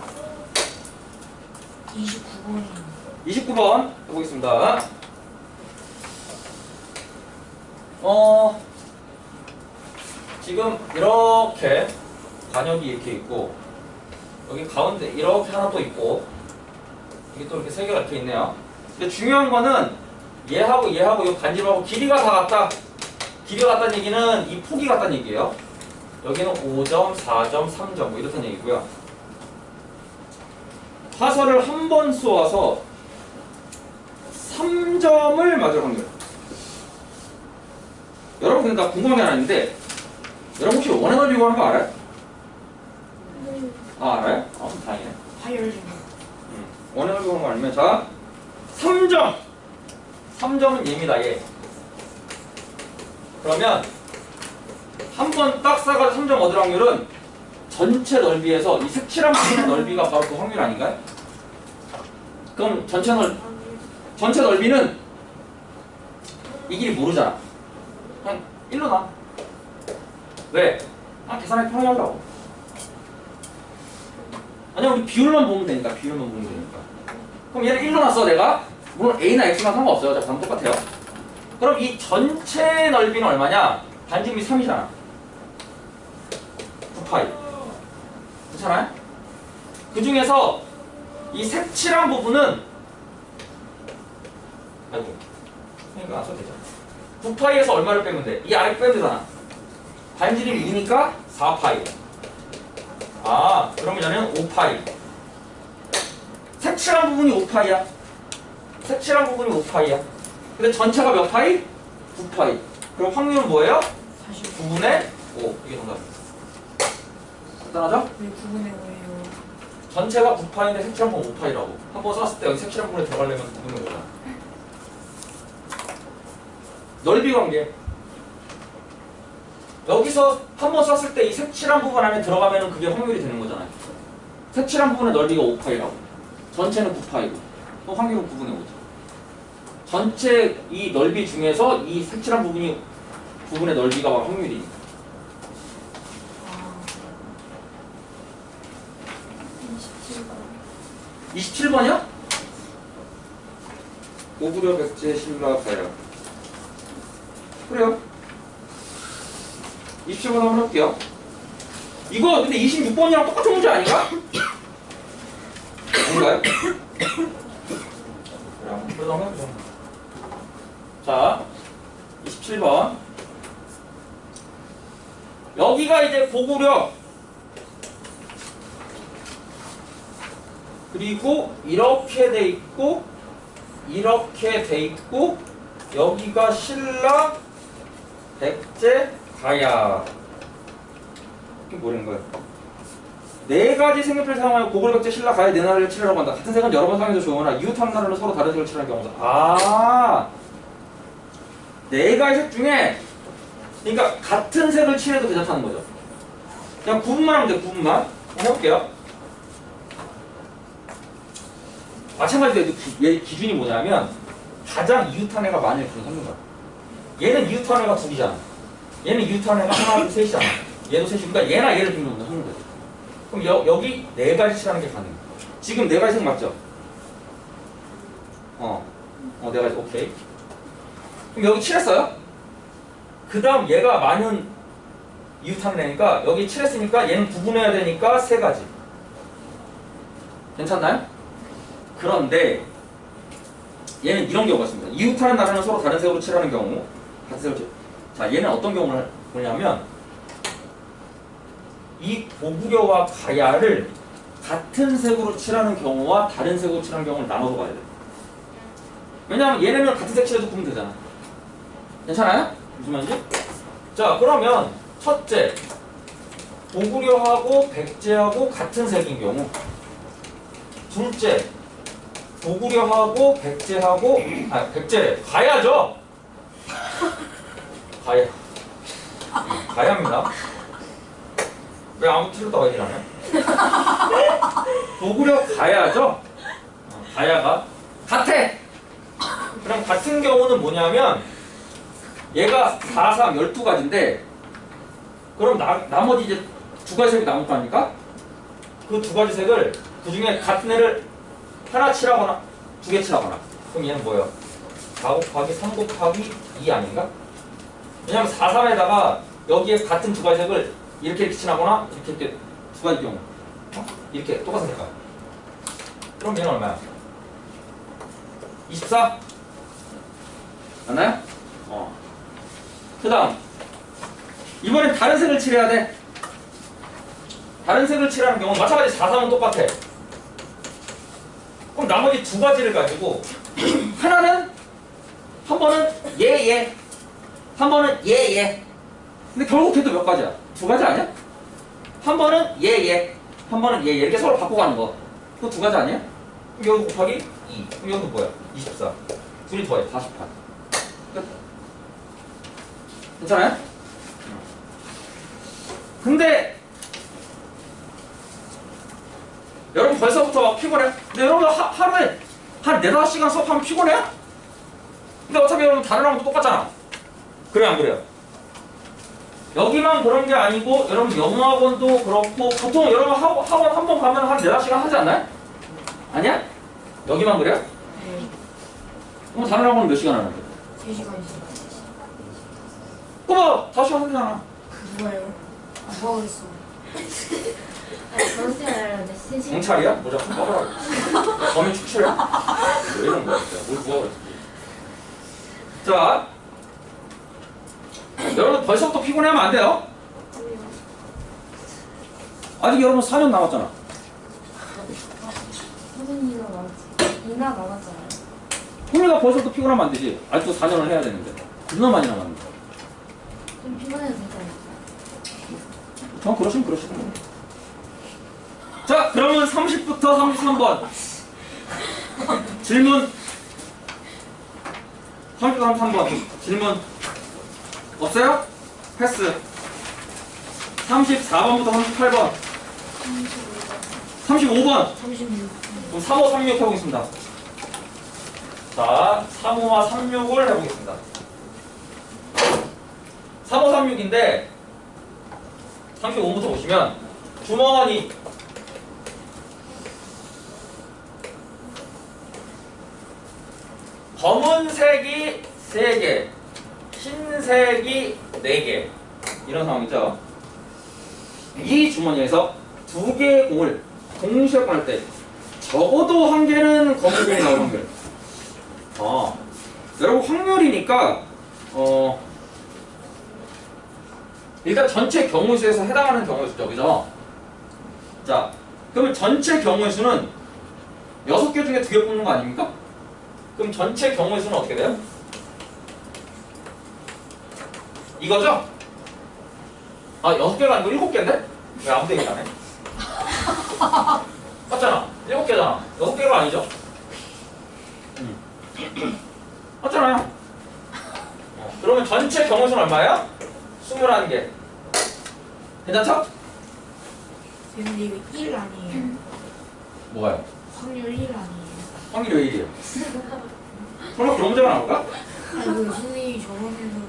29번이요. 29번 해보겠습니다. 지금 이렇게 관역이 이렇게 있고 여기 가운데 이렇게 하나 또 있고 이게 또 이렇게 3개가 이렇게 있네요. 근데 중요한 거는 얘하고 얘하고 이 반지름하고 길이가 다 같다. 길이가 같다는 얘기는 이 폭이 같다는 얘기예요. 여기는 5점, 4점, 3점 뭐 이렇다는 얘기고요. 화살을 한 번 쏘아서 3점을 맞을 확률. 여러분 그러니까 궁금한 게 하나 있는데 여러분 혹시 원의 넓이 구하는 거 알아요? 알아요? 다행이네. 바이올린. 원의 넓이 구하는 거 알면 자 3점은 얘입니다. 얘. 그러면 한 번 딱 쏴가지고 3점 얻을 확률은 전체 넓이에서 이 색칠한 부분의 넓이가 바로 그 확률 아닌가요? 그럼 전체 넓이는 이 길이 모르잖아. 그냥 1로 놔. 왜? 계산하기 편하려고. 아니야 우리 비율만 보면 되니까. 그럼 얘를 1로 놨어 내가. 물론 A나 X나 상관없어요. 자 그럼 똑같아요. 그럼 이 전체 넓이는 얼마냐? 반지름이 3이잖아. 9파이. 괜찮아요? 그 중에서 이 색칠한 부분은 그러니까 안 써도 되죠. 9파이에서 얼마를 빼면 돼? 이 아래 빼면 되잖아. 반지름이 2니까 4파이. 그러면 얘는 5파이. 색칠한 부분이 5파이야. 색칠한 부분이 5파이야. 근데 전체가 몇 파이? 9파이. 그럼 확률은 뭐예요? 9분의 5. 이게 정답입니다. 간단하죠? 왜 9분의 5예요? 전체가 9파인데 색칠한 건 5파이라고. 한번 썼을 때 여기 색칠한 부분에 들어가려면 누르는 거잖아. 넓이 관계. 여기서 한번 썼을 때 이 색칠한 부분 안에 들어가면 그게 확률이 되는 거잖아요. 색칠한 부분의 넓이가 5파이라고. 전체는 9파이고. 그럼 확률은 9분의 5죠. 전체 이 넓이 중에서 이 색칠한 부분의 넓이가 막 확률이니까. 27번이요? 오구려 백제 신라 가야. 그래요. 27번 한번 해볼게요. 이거 근데 26번이랑 똑같은 문제 아닌가? 아닌가요? 그래도 한번 해보죠. 자, 27번. 여기가 이제 고구려. 그리고 이렇게 돼 있고, 이렇게 돼 있고, 여기가 신라, 백제, 가야. 이게 뭐라는 거예요? 네 가지 색연필을 사용하여 고구려, 백제, 신라, 가야 네 나라를 칠하라고 한다. 같은 색은 여러 번 사용해도 좋으나 이웃하는 나라는 서로 다른 색을 칠하는 경우다. 아, 네 가지 색 중에 그러니까 같은 색을 칠해도 괜찮다는 거죠. 그냥 구분만 하면 돼. 구분만. 한번 해볼게요. 마찬가지로 얘 기준이 뭐냐면 가장 이웃한 애가 많을 그런 삼는 거야. 얘는 이웃한 애가 둘이잖아. 얘는 이웃한 애가 하나, 둘, 셋이잖아. 얘도 셋이. 그러니까 얘나 얘를 비교하는 거야. 그럼 여기 네 가지 칠하는 게 가능해. 지금 네 가지 색 맞죠? 네 가지. 오케이. 그럼 여기 칠했어요? 그 다음 얘가 많은 이웃하는 애니까 여기 칠했으니까 얘는 구분해야 되니까 세 가지. 괜찮나요? 그런데 얘는 이런 경우가 있습니다. 이웃하는 나라는 서로 다른 색으로 칠하는 경우. 같은 색으로 칠. 자, 얘는 어떤 경우를 보냐면 이 고구려와 가야를 같은 색으로 칠하는 경우와 다른 색으로 칠하는 경우를 나눠서 봐야 돼. 왜냐하면 얘네는 같은 색 칠해도 구분 되잖아. 괜찮아요? 무슨 말인지? 자, 그러면 첫째, 고구려하고 백제하고 같은 색인 경우. 둘째, 고구려하고 백제하고 백제래. 가야죠. 가야. 가야입니다. 왜 아무 틀렸다고 얘기를 안 해? 고구려 가야죠. 가야가 같아. 그럼 같은 경우는 뭐냐면 얘가 4, 3, 12가지인데 그럼 나머지 이제 두 가지 색이 남을 거 아닙니까? 그 두 가지 색을 그 중에 같은 애를 하나 칠하거나 두 개 칠하거나. 그럼 얘는 뭐예요? 4 곱하기 3 곱하기 2 아닌가? 왜냐면 4, 3에다가 여기에 같은 두 가지 색을 이렇게 칠하거나 이렇게 두 가지 경우 이렇게 똑같은 색깔. 그럼 얘는 얼마야? 24? 맞나요? 그 다음 이번엔 다른 색을 칠해야 돼. 다른 색을 칠하는 경우는 마찬가지 4, 3은 똑같아. 그럼 나머지 두 가지를 가지고 하나는 한 번은 얘 한 번은 얘 근데 결국 걔도 몇 가지야? 두 가지 아니야? 한 번은 얘 한 번은 얘 이렇게 서로 바꿔가는 거. 그거 두 가지 아니야? 그럼 여기 곱하기 2 그럼 여기도 뭐야? 24 둘이 더해 48 끝. 괜찮아요? 근데 여러분 벌써부터 막 피곤해? 근데 여러분 하루에 한 4, 5시간 수업하면 피곤해요? 근데 어차피 여러분 다른 학원도 똑같잖아. 그래 안 그래요? 여기만 그런 게 아니고 여러분 영어학원도 그렇고 보통 여러분 학원 한 번 가면 한 4, 5시간 하지 않나요? 아니야? 여기만 그래요? 네. 그럼 다른 학원은 몇 시간 하는데? 3시간이죠. 그거 5시간 하잖아. 그거예요? 안 가오겠어. 저런 시간 알았는데 3시간. 경찰이야? 모자 좀 꺼라. 범인 축출해? 왜 이런 거야 진짜. 뭘 누가 그랬지? 자 여러분 벌써부터 피곤해하면 안 돼요. 아직 여러분 4년 남았잖아. 선생님이가 많았지. 이나 많았잖아요. 그러니까 벌써부터 피곤하면 안 되지. 아직도 4년을 해야 되는데 겁나 많이 남았는데. 좀 피곤해도 되잖아요. 전 그러시면 그러시는 거예요. 자, 그러면 30부터 33번. 질문. 30부터 33번. 질문. 없어요? 패스. 34번부터 38번. 35번. 36. 그럼 35, 36 해보겠습니다. 자, 35와 36을 해보겠습니다. 35, 36인데 35부터 보시면 주머니 검은색이 3개, 흰색이 4개 이런 상황이죠. 이 주머니에서 2개의 공을 동시에 꺼낼 때 적어도 1개는 검은 공이 나올 확률. 여러분 확률이니까 일단 전체 경우의 수에서 해당하는 경우의 수죠, 그죠? 자, 그러면 전체 경우의 수는 6개 중에 2개 뽑는 거 아닙니까? 그럼 전체 경우의 수는 어떻게 돼요? 이거죠? 아, 6개가 아니고 7개인데? 왜 아무도 얘기 안 해? 맞잖아. 7개잖아. 6개가 아니죠? 맞잖아요. 그러면 전체 경우의 수는 얼마예요? 21개. 괜찮죠? 근데 이거 1 아니에요. 뭐가요? 확률 1 아니에요. 확률이 왜 이래요? 설마 그런 문제가 나올까? 아니 그 선생님이 저번에는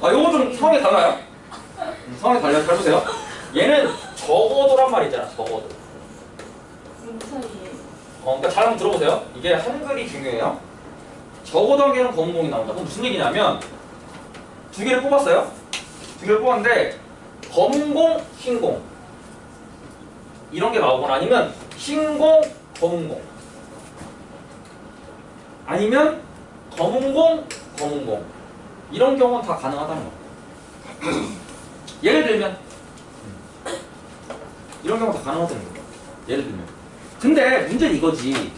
요거 좀 상황이 달라요. 상황이 달라요. 잘 보세요. 얘는 적어도란 말이 있잖아. 적어도. 무슨 그러니까 잘 한번 들어보세요. 이게 한글이 중요해요. 적어도 1개는 검은 공이 나온다. 그럼 무슨 얘기냐면 2개를 뽑았어요. 2개를 뽑았는데 검은 공, 흰 공 이런 게 나오거나 아니면 흰 공, 검은 공 아니면 검은 공, 검은 공 이런 경우는 다 가능하다는 거. 예를 들면 이런 경우 다 가능하다는 거. 예를 들면 근데 문제는 이거지.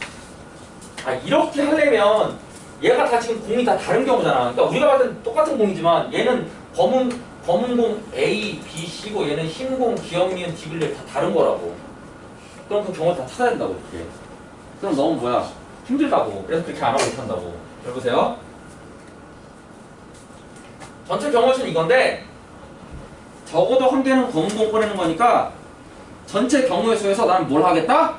이렇게 하려면 얘가 다 지금 공이 다 다른 경우잖아. 그러니까 우리가 봤을 땐 똑같은 공이지만 얘는 검은 공 A, B, C고 얘는 흰 공, 기억니은, 디글렛 다 다른 거라고. 그럼 그 경우를 다 찾아야 된다고 이렇게. 그럼 너무 뭐야? 힘들다고. 그래서 그렇게 안 하고 이렇게 한다고. 잘 보세요. 전체 경우의 수는 이건데 적어도 1개는 검은 공 꺼내는 거니까 전체 경우의 수에서 나는 뭘 하겠다?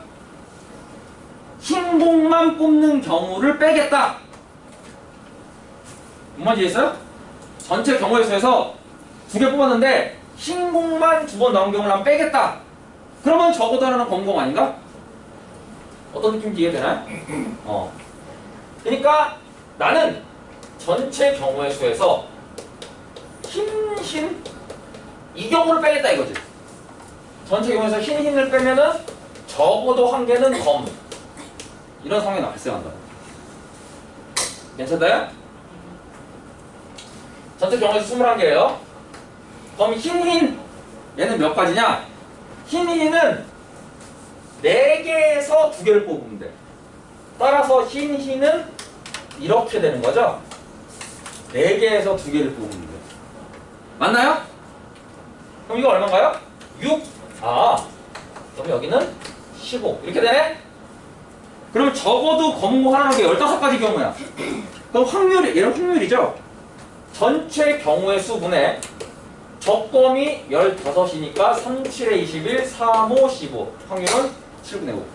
흰 공만 뽑는 경우를 빼겠다. 뭔 말인지 이해했어요? 전체 경우의 수에서 2개 뽑았는데 흰 공만 2번 나온 경우를 난 빼겠다. 그러면 적어도 하나는 검은 공 아닌가? 어떤 느낌인지 이해되나요? 그러니까 나는 전체 경우의 수에서 흰 이 경우를 빼겠다 이거지. 전체 경우에서 흰을 빼면은 적어도 1개는 검. 이런 상황이 발생한다. 괜찮나요? 전체 경우에서 21개예요. 그럼 흰 얘는 몇 가지냐? 흰은 4개에서 2개를 뽑으면 돼. 따라서 흰은 이렇게 되는 거죠. 4개에서 2개를 뽑으면 돼. 맞나요? 그럼 이거 얼마인가요? 6. 그럼 여기는 15. 이렇게 되네? 그러면 적어도 검은 공 하나는 게 15가지 경우야. 그럼 확률이, 얘는 확률이죠? 전체 경우의 수분에 적검이 15이니까 3, 7에 21, 3, 5, 15. 확률은 7분의 5.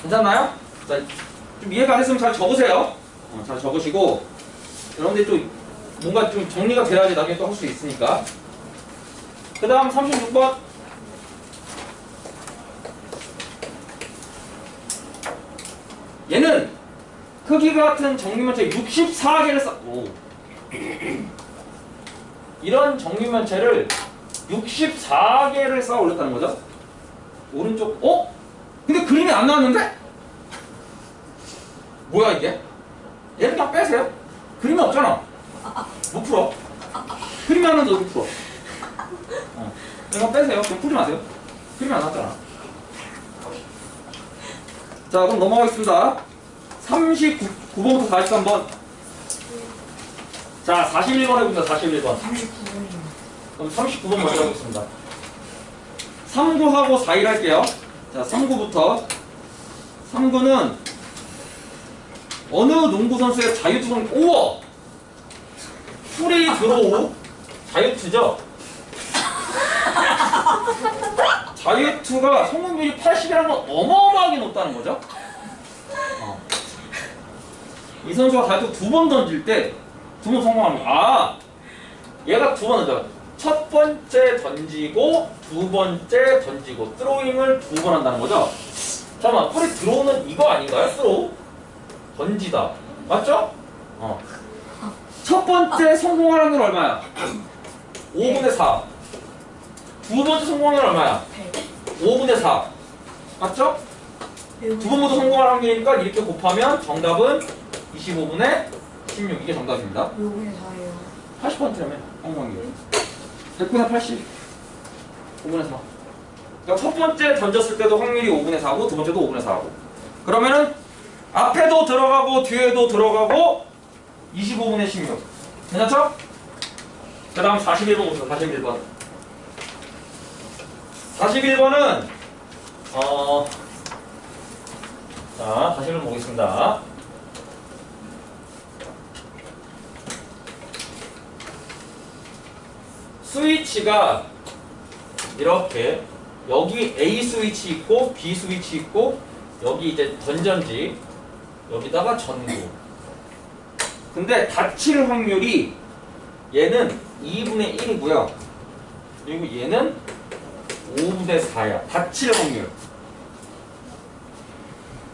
괜찮나요? 자, 좀 이해가 안 됐으면 잘 적으세요. 잘 적으시고, 여러분들이 또 뭔가 좀 정리가 돼야지 나중에 또 할 수 있으니까. 그 다음 36번. 얘는 크기가 같은 정리면체 64개를 이런 정리면체를 64개를 쌓아 올렸다는 거죠. 오른쪽, 근데 그림이 안 나왔는데? 뭐야 이게? 얘를 그냥 빼세요. 그림이 없잖아. 못 풀어. 그림이 하나도 못 풀어. 이거 빼세요. 그냥 풀지 마세요. 그림이 안 나왔잖아. 자, 그럼 넘어가겠습니다. 39번부터 43번. 자, 41번 해봅니다. 41번. 39번이요. 그럼 39번 먼저 하겠습니다. 3구하고 4일 할게요. 자, 3구부터. 3구는 어느 농구 선수의 자유투는 우와! 프리 드로우 자유투죠? 자유투가 성공률이 80이라는 건 어마어마하게 높다는 거죠? 이 선수가 자유투 2번 던질 때 2번 성공합니다. 아! 얘가 2번 던져. 첫 번째 던지고 두 번째 던지고 스로잉을 2번 한다는 거죠? 잠깐만, 프리 드로우는 이거 아닌가요? 스로우? 던지다. 맞죠? 첫 번째 성공하는 건 얼마야? 5분의 4. 두 번째 성공하는 건 얼마야? 5분의 4. 맞죠? 두 번 모두 성공할 확률이니까 이렇게 곱하면 정답은 25분의 16. 이게 정답입니다. 5분의 4예요. 80%라며 성공 확률. 100분의 80. 5분의 4. 그러니까 첫 번째 던졌을 때도 확률이 5분의 4고 두 번째도 5분의 4고. 그러면은 앞에도 들어가고 뒤에도 들어가고 25분의 16. 괜찮죠? 그 다음 41번 봅시다. 41번. 41번은 자, 41번 보겠습니다. 스위치가 이렇게 여기 A 스위치 있고 B 스위치 있고 여기 이제 건전지 여기다가 전구. 근데 닫힐 확률이 얘는 2분의 1이고요. 그리고 얘는 5분의 4야. 닫힐 확률.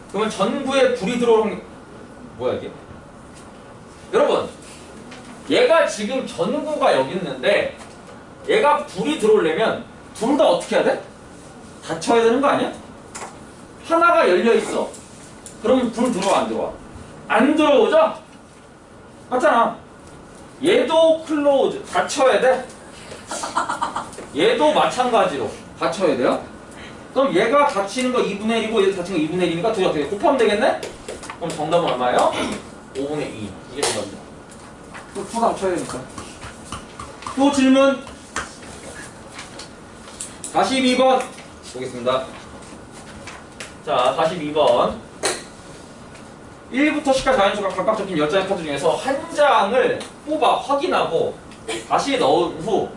그러면 전구에 불이 들어올 확률 뭐야 이게? 여러분, 얘가 지금 전구가 여기 있는데 얘가 불이 들어오려면 둘 다 어떻게 해야 돼? 닫혀야 되는 거 아니야? 하나가 열려 있어. 그러면 불 들어와 안 들어와? 안 들어오죠? 맞잖아. 얘도 클로즈 닫혀야 돼. 얘도 마찬가지로 닫혀야 돼요. 그럼 얘가 닫히는 거 2분의 1이고 얘도 닫히는 거 2분의 1이니까 둘이 어떻게 곱하면 되겠네? 그럼 정답은 얼마예요? 5분의 2. 이게 정답입니다. 또 닫혀야 되니까. 또 질문 42번 보겠습니다. 자, 42번 1부터 10까지 자연수가 각각 적힌 10장의 카드 중에서 한 장을 뽑아 확인하고 다시 넣은 후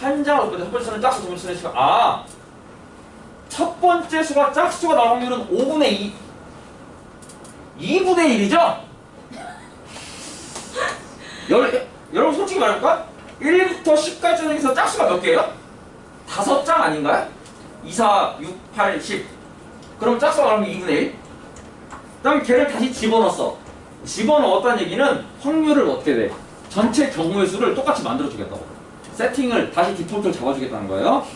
한 장을 뽑을 때 첫 번째 수는 짝수, 두 번째 수는 시간. 아! 첫 번째 수가 짝수가 나올 확률은 5분의 2 2분의 1이죠? 여러분 솔직히 말할까? 1부터 10까지 중에서 짝수가 몇 개예요? 5장 아닌가요? 2, 4, 6, 8, 10. 그럼 짝수가 나오면 2분의 1. 그 다음에 걔를 다시 집어넣었어. 집어넣었다는 얘기는 확률을 어떻게 돼? 전체 경우의 수를 똑같이 만들어주겠다고. 세팅을 다시 디폴트를 잡아주겠다는 거예요.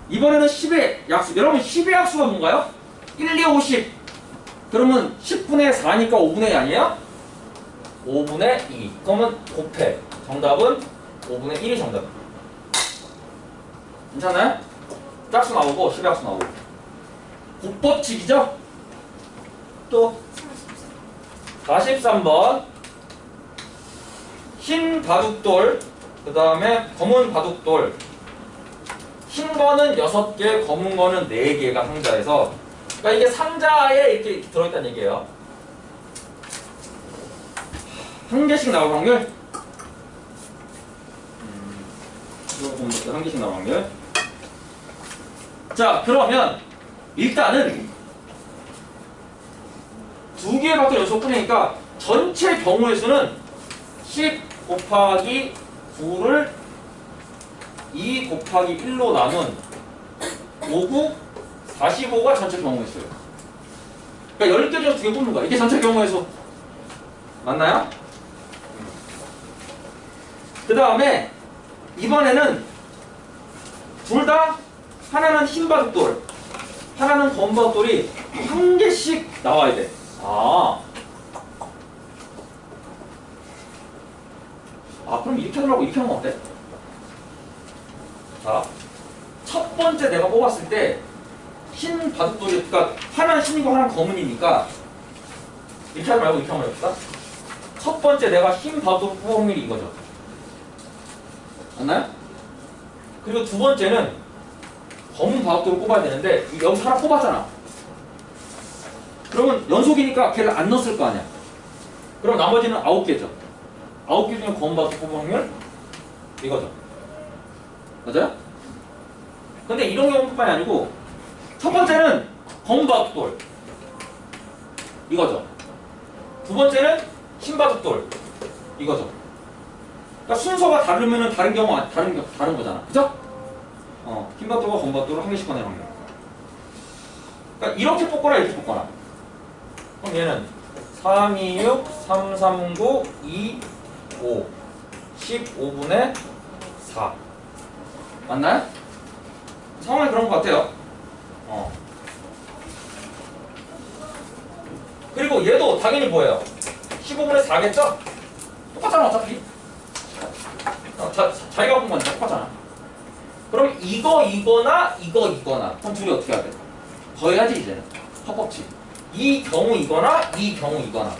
이번에는 10의 약수. 여러분 10의 약수가 뭔가요? 1, 2, 5, 10. 그러면 10분의 4니까 5분의 2 아니에요? 5분의 2. 그러면 곱해. 정답은 5분의 1이 정답. 괜찮아요? 짝수 나오고 10의 약수 나오고. 곱법칙이죠? 또 43번 흰 바둑돌, 그 다음에 검은 바둑돌. 흰 거는 6개, 검은 거는 4개가 상자에서. 그러니까 이게 상자에 이렇게 들어있다는 얘기예요. 한 개씩 나올 확률? 이거 보면 한 개씩 나올 확률. 자, 그러면 일단은 2개의 바둑 연속 뿐이니까 전체 경우의 수는 10 곱하기 9를 2 곱하기 1로 나눈 5, 9, 45가 전체 경우의 수예요. 그러니까 10개 중에서 2개 뽑는 거야. 이게 전체 경우의 수. 맞나요? 그 다음에 이번에는 둘 다 하나는 흰 바둑돌, 하나는 검은 바둑돌이 한 개씩 나와야 돼. 그럼 이렇게 하려고 이렇게 하면 어때? 자, 첫 번째 내가 뽑았을 때 흰 바둑돌이, 그러니까 하나는 흰이고 하나는 검은이니까 이렇게 하지 말고 이렇게 한번 해봅시다. 첫 번째 내가 흰 바둑돌 뽑은 확률이 이거죠. 맞나요? 그리고 두 번째는 검은 바둑돌을 뽑아야 되는데 여기서 하나 뽑았잖아. 그러면 연속이니까 걔를 안 넣었을 거 아니야. 그럼 나머지는 9개죠. 9개 중에 검은 바둑돌 뽑은 확률 이거죠. 맞아요? 근데 이런 경우뿐만이 아니고 첫 번째는 검은 바둑돌 이거죠. 두 번째는 흰 바둑돌 이거죠. 그러니까 순서가 다르면은 다른 경우 다른 거잖아. 그죠? 흰 바둑돌과 검은 바둑돌을 한 개씩 꺼내는 확률. 그러니까 이렇게 뽑거나 이렇게 뽑거나. 그럼 얘는 3, 2, 6, 3, 3, 9, 2, 5 15분의 4 맞나요? 상황이 그런 것 같아요. 그리고 얘도 당연히 뭐예요? 15분의 4겠죠? 똑같잖아 어차피. 자기가 본 건데 똑같잖아. 그럼 이거나 이거나 그럼 둘이 어떻게 해야 돼? 더해야지 이제는. 합법칙. 이 경우이거나 이 경우이거나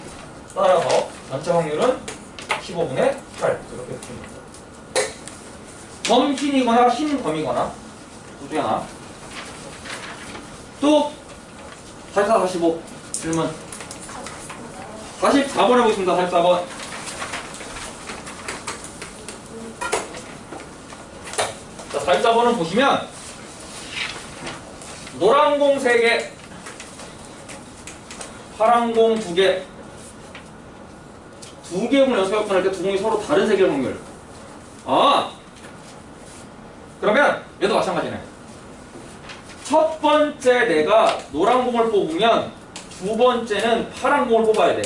따라서 전체 확률은 15분의 8 이렇게 줍니다. 검 흰이거나 흰 검이거나 둘 중에 하나. 또 44, 45 질문 44번 해보겠습니다. 44번 자 44번은 보시면 노란 공 3개 파란 공 2개 2개 공을 연속할 때 두 공이 서로 다른 색일 확률. 그러면 얘도 마찬가지네. 첫 번째 내가 노란 공을 뽑으면 두 번째는 파란 공을 뽑아야 돼.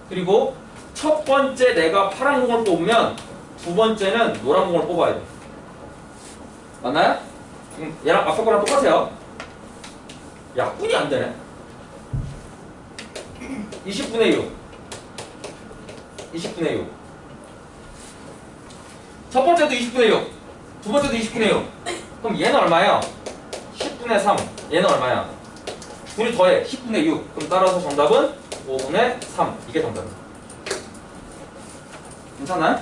그리고 첫 번째 내가 파란 공을 뽑으면 두 번째는 노란 공을 뽑아야 돼. 맞나요? 얘랑 앞서 거랑 똑같아요. 약분이 안 되네. 20분의 6 20분의 6 첫 번째도 20분의 6 두 번째도 20분의 6 그럼 얘는 얼마예요? 10분의 3 얘는 얼마야? 둘이 더해 10분의 6 그럼 따라서 정답은 5분의 3 이게 정답이야. 괜찮나요?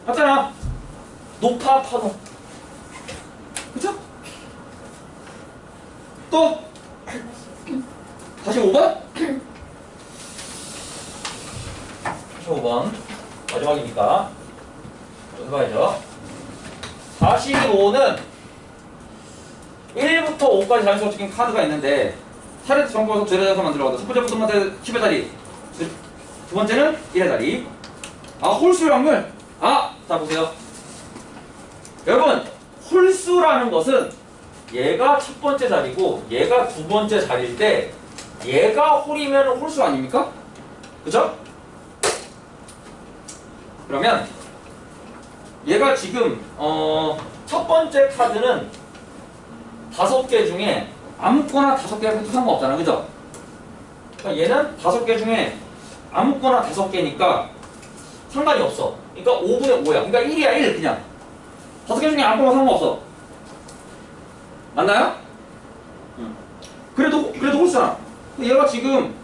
맞잖아. 높아 파도 그쵸? 또 다시 5번? 45번 마지막이니까 해봐야죠. 45는 1부터 5까지 자연수가 적힌 카드가 있는데 차례 정보에서 제자리에서 만들어가다 첫 번째부터 10의 자리 두 번째는 1의 자리. 홀수의 확률. 자 보세요 여러분. 홀수라는 것은 얘가 첫 번째 자리고 얘가 두 번째 자리일 때 얘가 홀이면 홀수 아닙니까? 그죠? 그러면 얘가 지금 첫 번째 카드는 5개 중에 아무거나 5개 해도 상관없잖아. 그죠? 그러니까 얘는 5개 중에 아무거나 5개니까 상관이 없어. 그러니까 5분의 5야. 그러니까 1이야 1 그냥. 5개 중에 아무거나 상관없어. 맞나요? 그래도 홀수잖아. 얘가 지금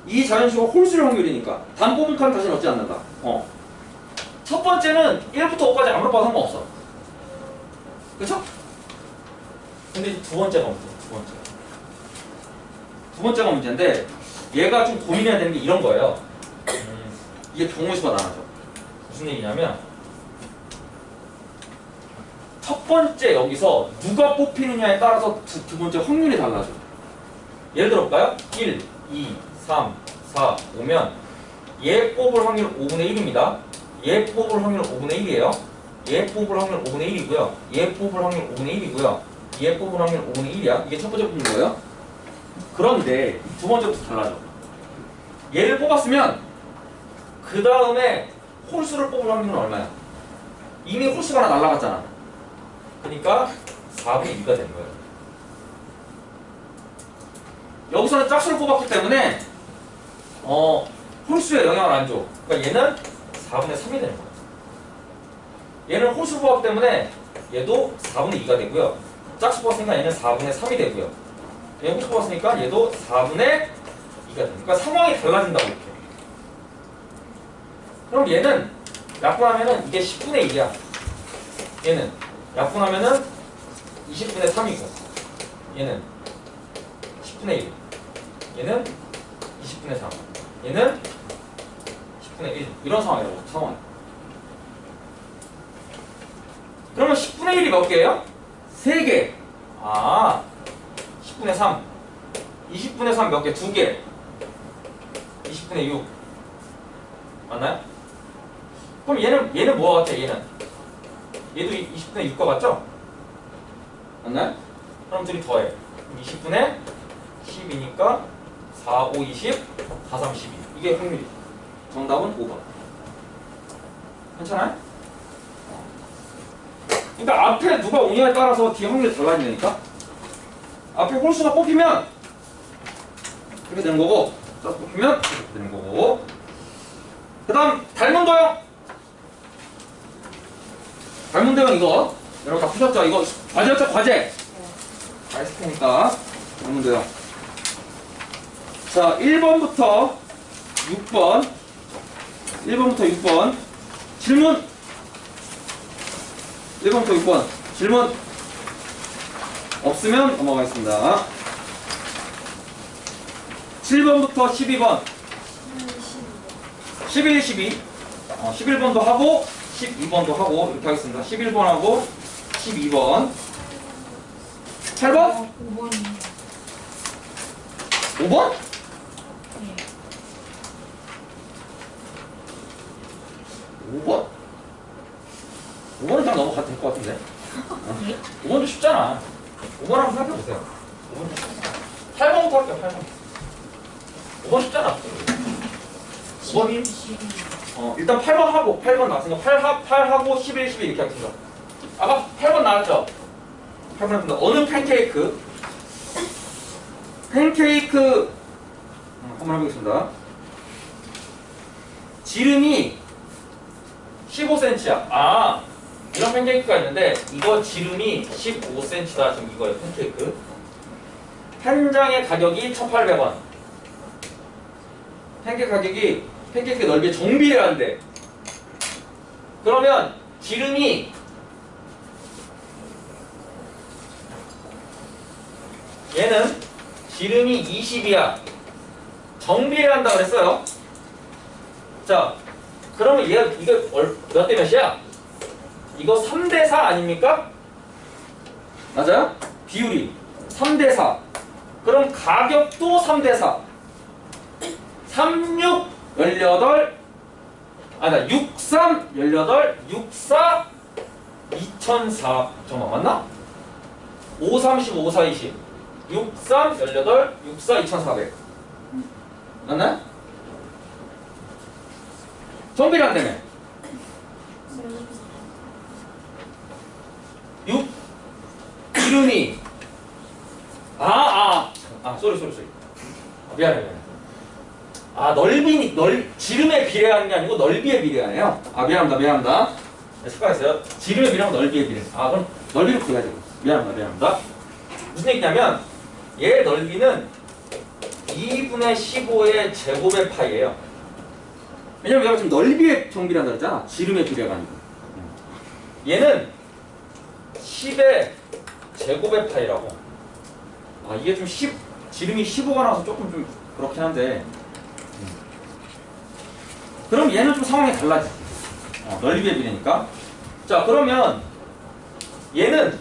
이 자연수가 홀수의 확률이니까 단 뽑은 카드 다시 넣지 않는다. 첫 번째는 1부터 5까지 아무나 봐도 상관없어. 그쵸? 근데 두 번째가 문제. 두 번째가 문제인데 얘가 좀 고민해야 되는 게 이런 거예요. 이게 경우수가 나눠져. 무슨 얘기냐면 첫 번째 여기서 누가 뽑히느냐에 따라서 두 번째 확률이 달라져. 예를 들어 볼까요? 1, 2, 3, 4, 5면 얘 뽑을 확률 5분의 1입니다. 얘 뽑을 확률 5분의 1이에요. 얘 뽑을 확률 5분의 1이고요. 얘 뽑을 확률 5분의 1이고요. 얘 뽑을 확률 5분의 1이야. 이게 첫 번째 뽑는 거예요. 그런데 두 번째부터 달라져. 얘를 뽑았으면 그 다음에 홀수를 뽑을 확률은 얼마야? 이미 홀수가 하나 날라갔잖아. 그러니까 4분의 2가 되는 거예요. 여기서는 짝수를 뽑았기 때문에 홀수에 영향을 안 줘. 그러니까 얘는 4분의 3이 되는 거예요. 얘는 홀수 뽑았기 때문에 얘도 4분의 2가 되고요. 짝수 뽑았으니까 얘는 4분의 3이 되고요. 얘 호수 뽑았으니까 얘도 4분의 2가 되니까 상황이 달라진다고 이렇게. 그럼 얘는 약분하면은 이게 10분의 1이야. 얘는 약분하면은 20분의 3이고 얘는 10분의 1. 얘는 20분의 3. 얘는 10분의 1. 이런 상황이라고. 상황. 그러면 10분의 1이 몇 개예요? 3개. 아, 10분의 3. 20분의 3 몇 개? 2개. 20분의 6. 맞나요? 그럼 얘는 뭐가 같아? 얘는 얘도 20분의 6과 같죠? 맞나요? 그럼 둘이 더해. 20분의 10이니까 4, 5, 20, 4, 3, 12. 이게 확률이죠. 정답은 5번. 괜찮아요? 그러니까 앞에 누가 오냐에 따라서 뒤에 확률이 달라지니까 앞에 홀수가 뽑히면 이렇게 되는 거고 자 뽑히면 이렇게 되는 거고 그 다음 닮은 도형 닮은 도형 이거 여러분 다 푸셨죠? 이거 과제였죠? 과제 다 했을 테니까 닮은 도형 자 1번부터 6번 1번부터 6번 질문 1번부터 6번 질문 없으면 넘어가겠습니다. 7번부터 12번 11, 12 11번도 하고 12번도 하고 이렇게 하겠습니다. 11번하고 12번 8번? 5번이요. 5번? 네. 5번? 5번은 그냥 넘어가도 될 것 같은데 네? 5번도 쉽잖아. 5번 한번 생각해보세요. 5번 쉽잖아. 8번부터 할게요. 8번 5번 쉽잖아. 5번 12. 일단 8번 하고 8번 나왔으니까 8하고 11, 12 이렇게 하겠습니다. 아까 8번 나왔죠? 8번 했습니다. 어느 팬케이크 한번 해보겠습니다. 지름이 15cm야. 아 이런 팬케이크가 있는데 이거 지름이 15cm다. 지금 이거예요. 팬케이크 한 장의 가격이 1,800원. 팬케이크 가격이 팬케이크 넓이에 정비례한데 그러면 지름이 얘는 지름이 20이야. 정비례한다 그랬어요. 자 그러면 얘가 이거 몇 대 몇이야? 이거 3대4 아닙니까? 맞아요? 비율이 3대4. 그럼 가격도 3대4. 36, 18, 63, 18, 64, 2004. 잠깐만 맞나? 5, 30, 5, 4, 20. 63, 18, 64, 2400. 맞나요? 정비례한다며. 6 이름이 쏘리 미안해. 지름에 비례하는 게 아니고 넓이에 비례하네요. 미안합니다. 네, 습관했어요. 지름에 비례하면 넓이에 비례. 그럼 넓이를 구해야 되고. 미안합니다. 무슨 얘기냐면 얘 넓이는 2분의 15의 제곱의 파이예요. 왜냐면 내가 지금 넓이의 정비란다 그랬잖아. 지름의 비례가 아니고. 얘는 10의 제곱의 파이라고. 이게 좀 지름이 15가 나와서 조금 좀 그렇긴 한데. 그럼 얘는 좀 상황이 달라지. 넓이의 비례니까. 자, 그러면 얘는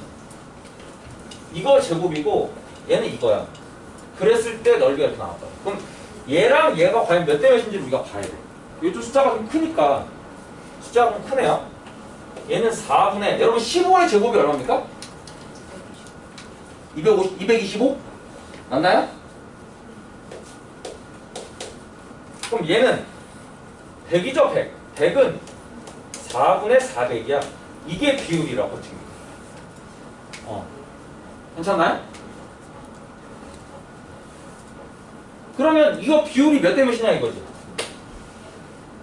이거 제곱이고 얘는 이거야. 그랬을 때 넓이가 이렇게 나왔다. 그럼 얘랑 얘가 과연 몇 대 몇인지 우리가 봐야 돼. 이쪽 숫자가 좀 크니까 숫자가 좀 크네요. 얘는 4분의 여러분 15의 제곱이 얼마입니까? 225? 맞나요? 그럼 얘는 100이죠 100. 100은 4분의 400이야. 이게 비율이라고 지금. 괜찮나요? 그러면 이거 비율이 몇 대 몇이냐 이거지.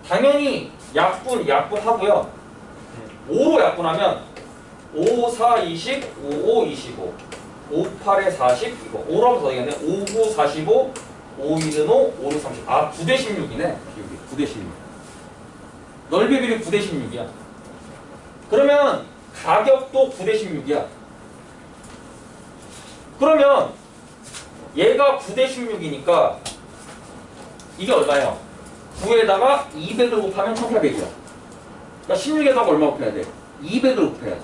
당연히 약분하고요. 5로 약분하면 5, 4, 20, 5, 5, 25. 5, 8에 40, 이거 5라고 더 얘기하네. 5, 9, 45, 5, 1은 5, 5, 6, 30. 아, 9대 16이네. 여기 9대 16. 넓이의 비율이 9대 16이야. 그러면 가격도 9대 16이야. 그러면 얘가 9대 16이니까 이게 얼마예요? 9에다가 200을 곱하면 1800이야. 그러니까 16에다가 얼마 곱해야 돼? 200을 곱해야지.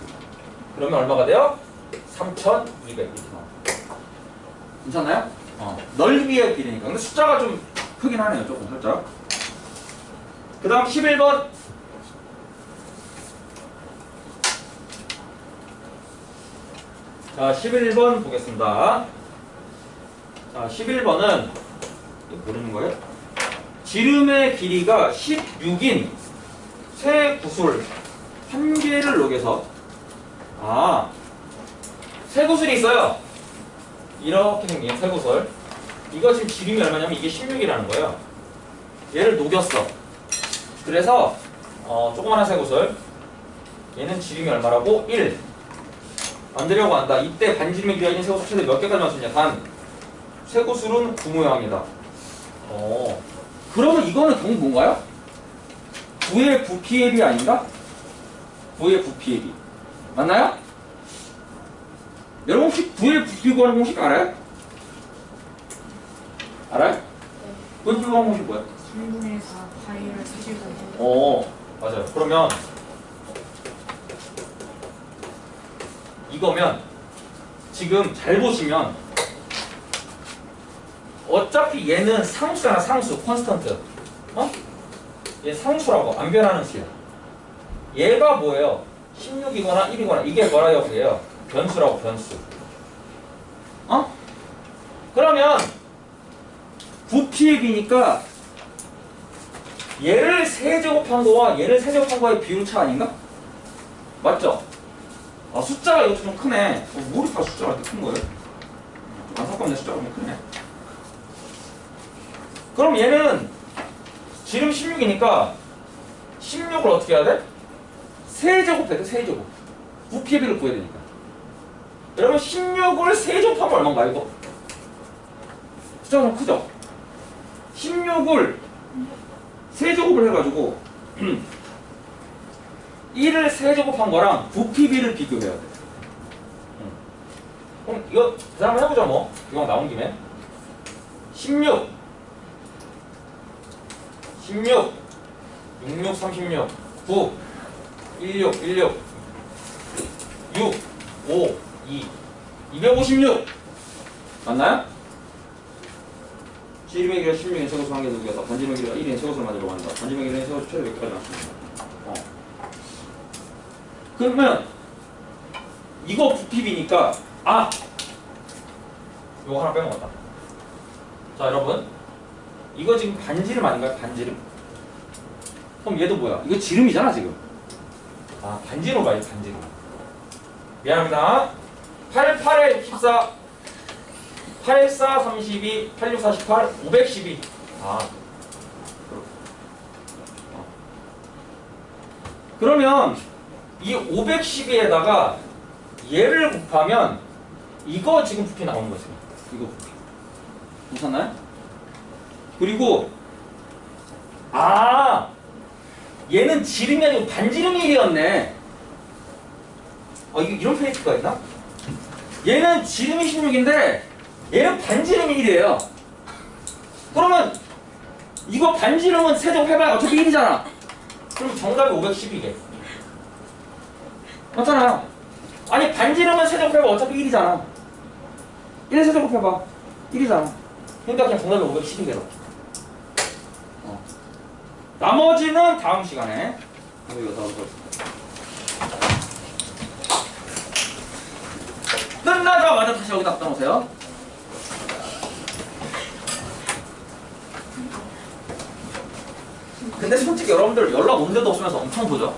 그러면 얼마가 돼요? 3200 이렇게 나와. 괜찮나요? 넓이의 길이니까. 근데 숫자가 좀 크긴 하네요. 조금 살짝. 그 다음 11번. 자, 11번 보겠습니다. 자, 11번은 모르는 거예요? 지름의 길이가 16인 새 구슬 한 개를 녹여서 새 구슬이 있어요. 이렇게 생긴 새 구슬. 이거 지금 지름이 얼마냐면 이게 16이라는 거예요. 얘를 녹였어. 그래서 조그마한 새 구슬. 얘는 지름이 얼마라고? 1. 만들려고 한다. 이때 반지름의 길이가 있는 새 구슬 최대 몇 개까지 만들 수 있냐? 단. 새 구슬은 구 모양이다. 그러면 이거는 결국 뭔가요? 9의 부피의 비 아닌가? 9의 부피의 비. 맞나요? 여러분 혹시 9의 부피 구하는 공식 알아요? 알아요? 9의 부피 구하는 공식 뭐야? 3분의 4 파이를 세제곱. 맞아요. 그러면 이거면 지금 잘 보시면 어차피 얘는 상수잖아. 상수, 콘스턴트. 얘 상수라고 안 변하는 수야. 얘가 뭐예요? 16이거나 1이거나 이게 뭐라고 그래요? 변수라고, 변수. 그러면 부피의 비니까 얘를 세제곱한 거와 얘를 세제곱한 거의 비율 차 아닌가? 맞죠? 숫자가 이것도 좀 크네. 뭐 이렇게 숫자가 이렇게 큰 거예요? 안타깝네. 숫자가 좀 크네. 그럼 얘는 지름 16이니까 16을 어떻게 해야 돼? 세제곱해야 돼. 세제곱. 부피의 비를 구해야 되니까. 여러분 16을 세제곱하면 얼마인가 이거? 숫자가 좀 크죠? 16을 세제곱을 해가지고 1을 세제곱한 거랑 부피비를 비교해야 돼. 그럼 이거 그 다음에 해보자 뭐. 이거 나온 김에 16 66 36 9 16 16 6 5 2 256 맞나요? 지름의 길이가 16인 세고수 한 개 녹여서 반지름의 길이가 1인 세고수를 만들려고 한다. 반지름의 길이는 세고수 최대 몇 개까지 나왔습니다. 그러면 이거 부피비니까 이거 하나 빼먹었다. 자 여러분 이거 지금 반지름 아닌가요? 반지름? 그럼 얘도 뭐야? 이거 지름이잖아 지금. 반지름 봐요. 반지름. 미안합니다. 8, 8에 14 8, 4, 32 8, 6, 48 512 그러면 이 512에다가 얘를 곱하면 이거 지금 부피 나오는 거지. 이거 부피. 괜찮나요? 그리고 얘는 지름이 아니고 반지름이 1이었네. 이런 페이크가 있나? 얘는 지름이 16인데 얘는 반지름이 1이에요. 그러면 이거 반지름은 세제곱 해봐야 어차피 1이잖아. 그럼 정답이 512개. 맞잖아요. 아니 반지름은 세제곱해봐 어차피 1이잖아. 1 세제곱해봐 1이잖아. 그러니까 그냥 정답이 512개로. 나머지는 다음 시간에. 끝나자마자 다시 여기다 갖다 놓으세요. 근데 솔직히 여러분들 연락 온 데도 없으면서 엄청 보죠.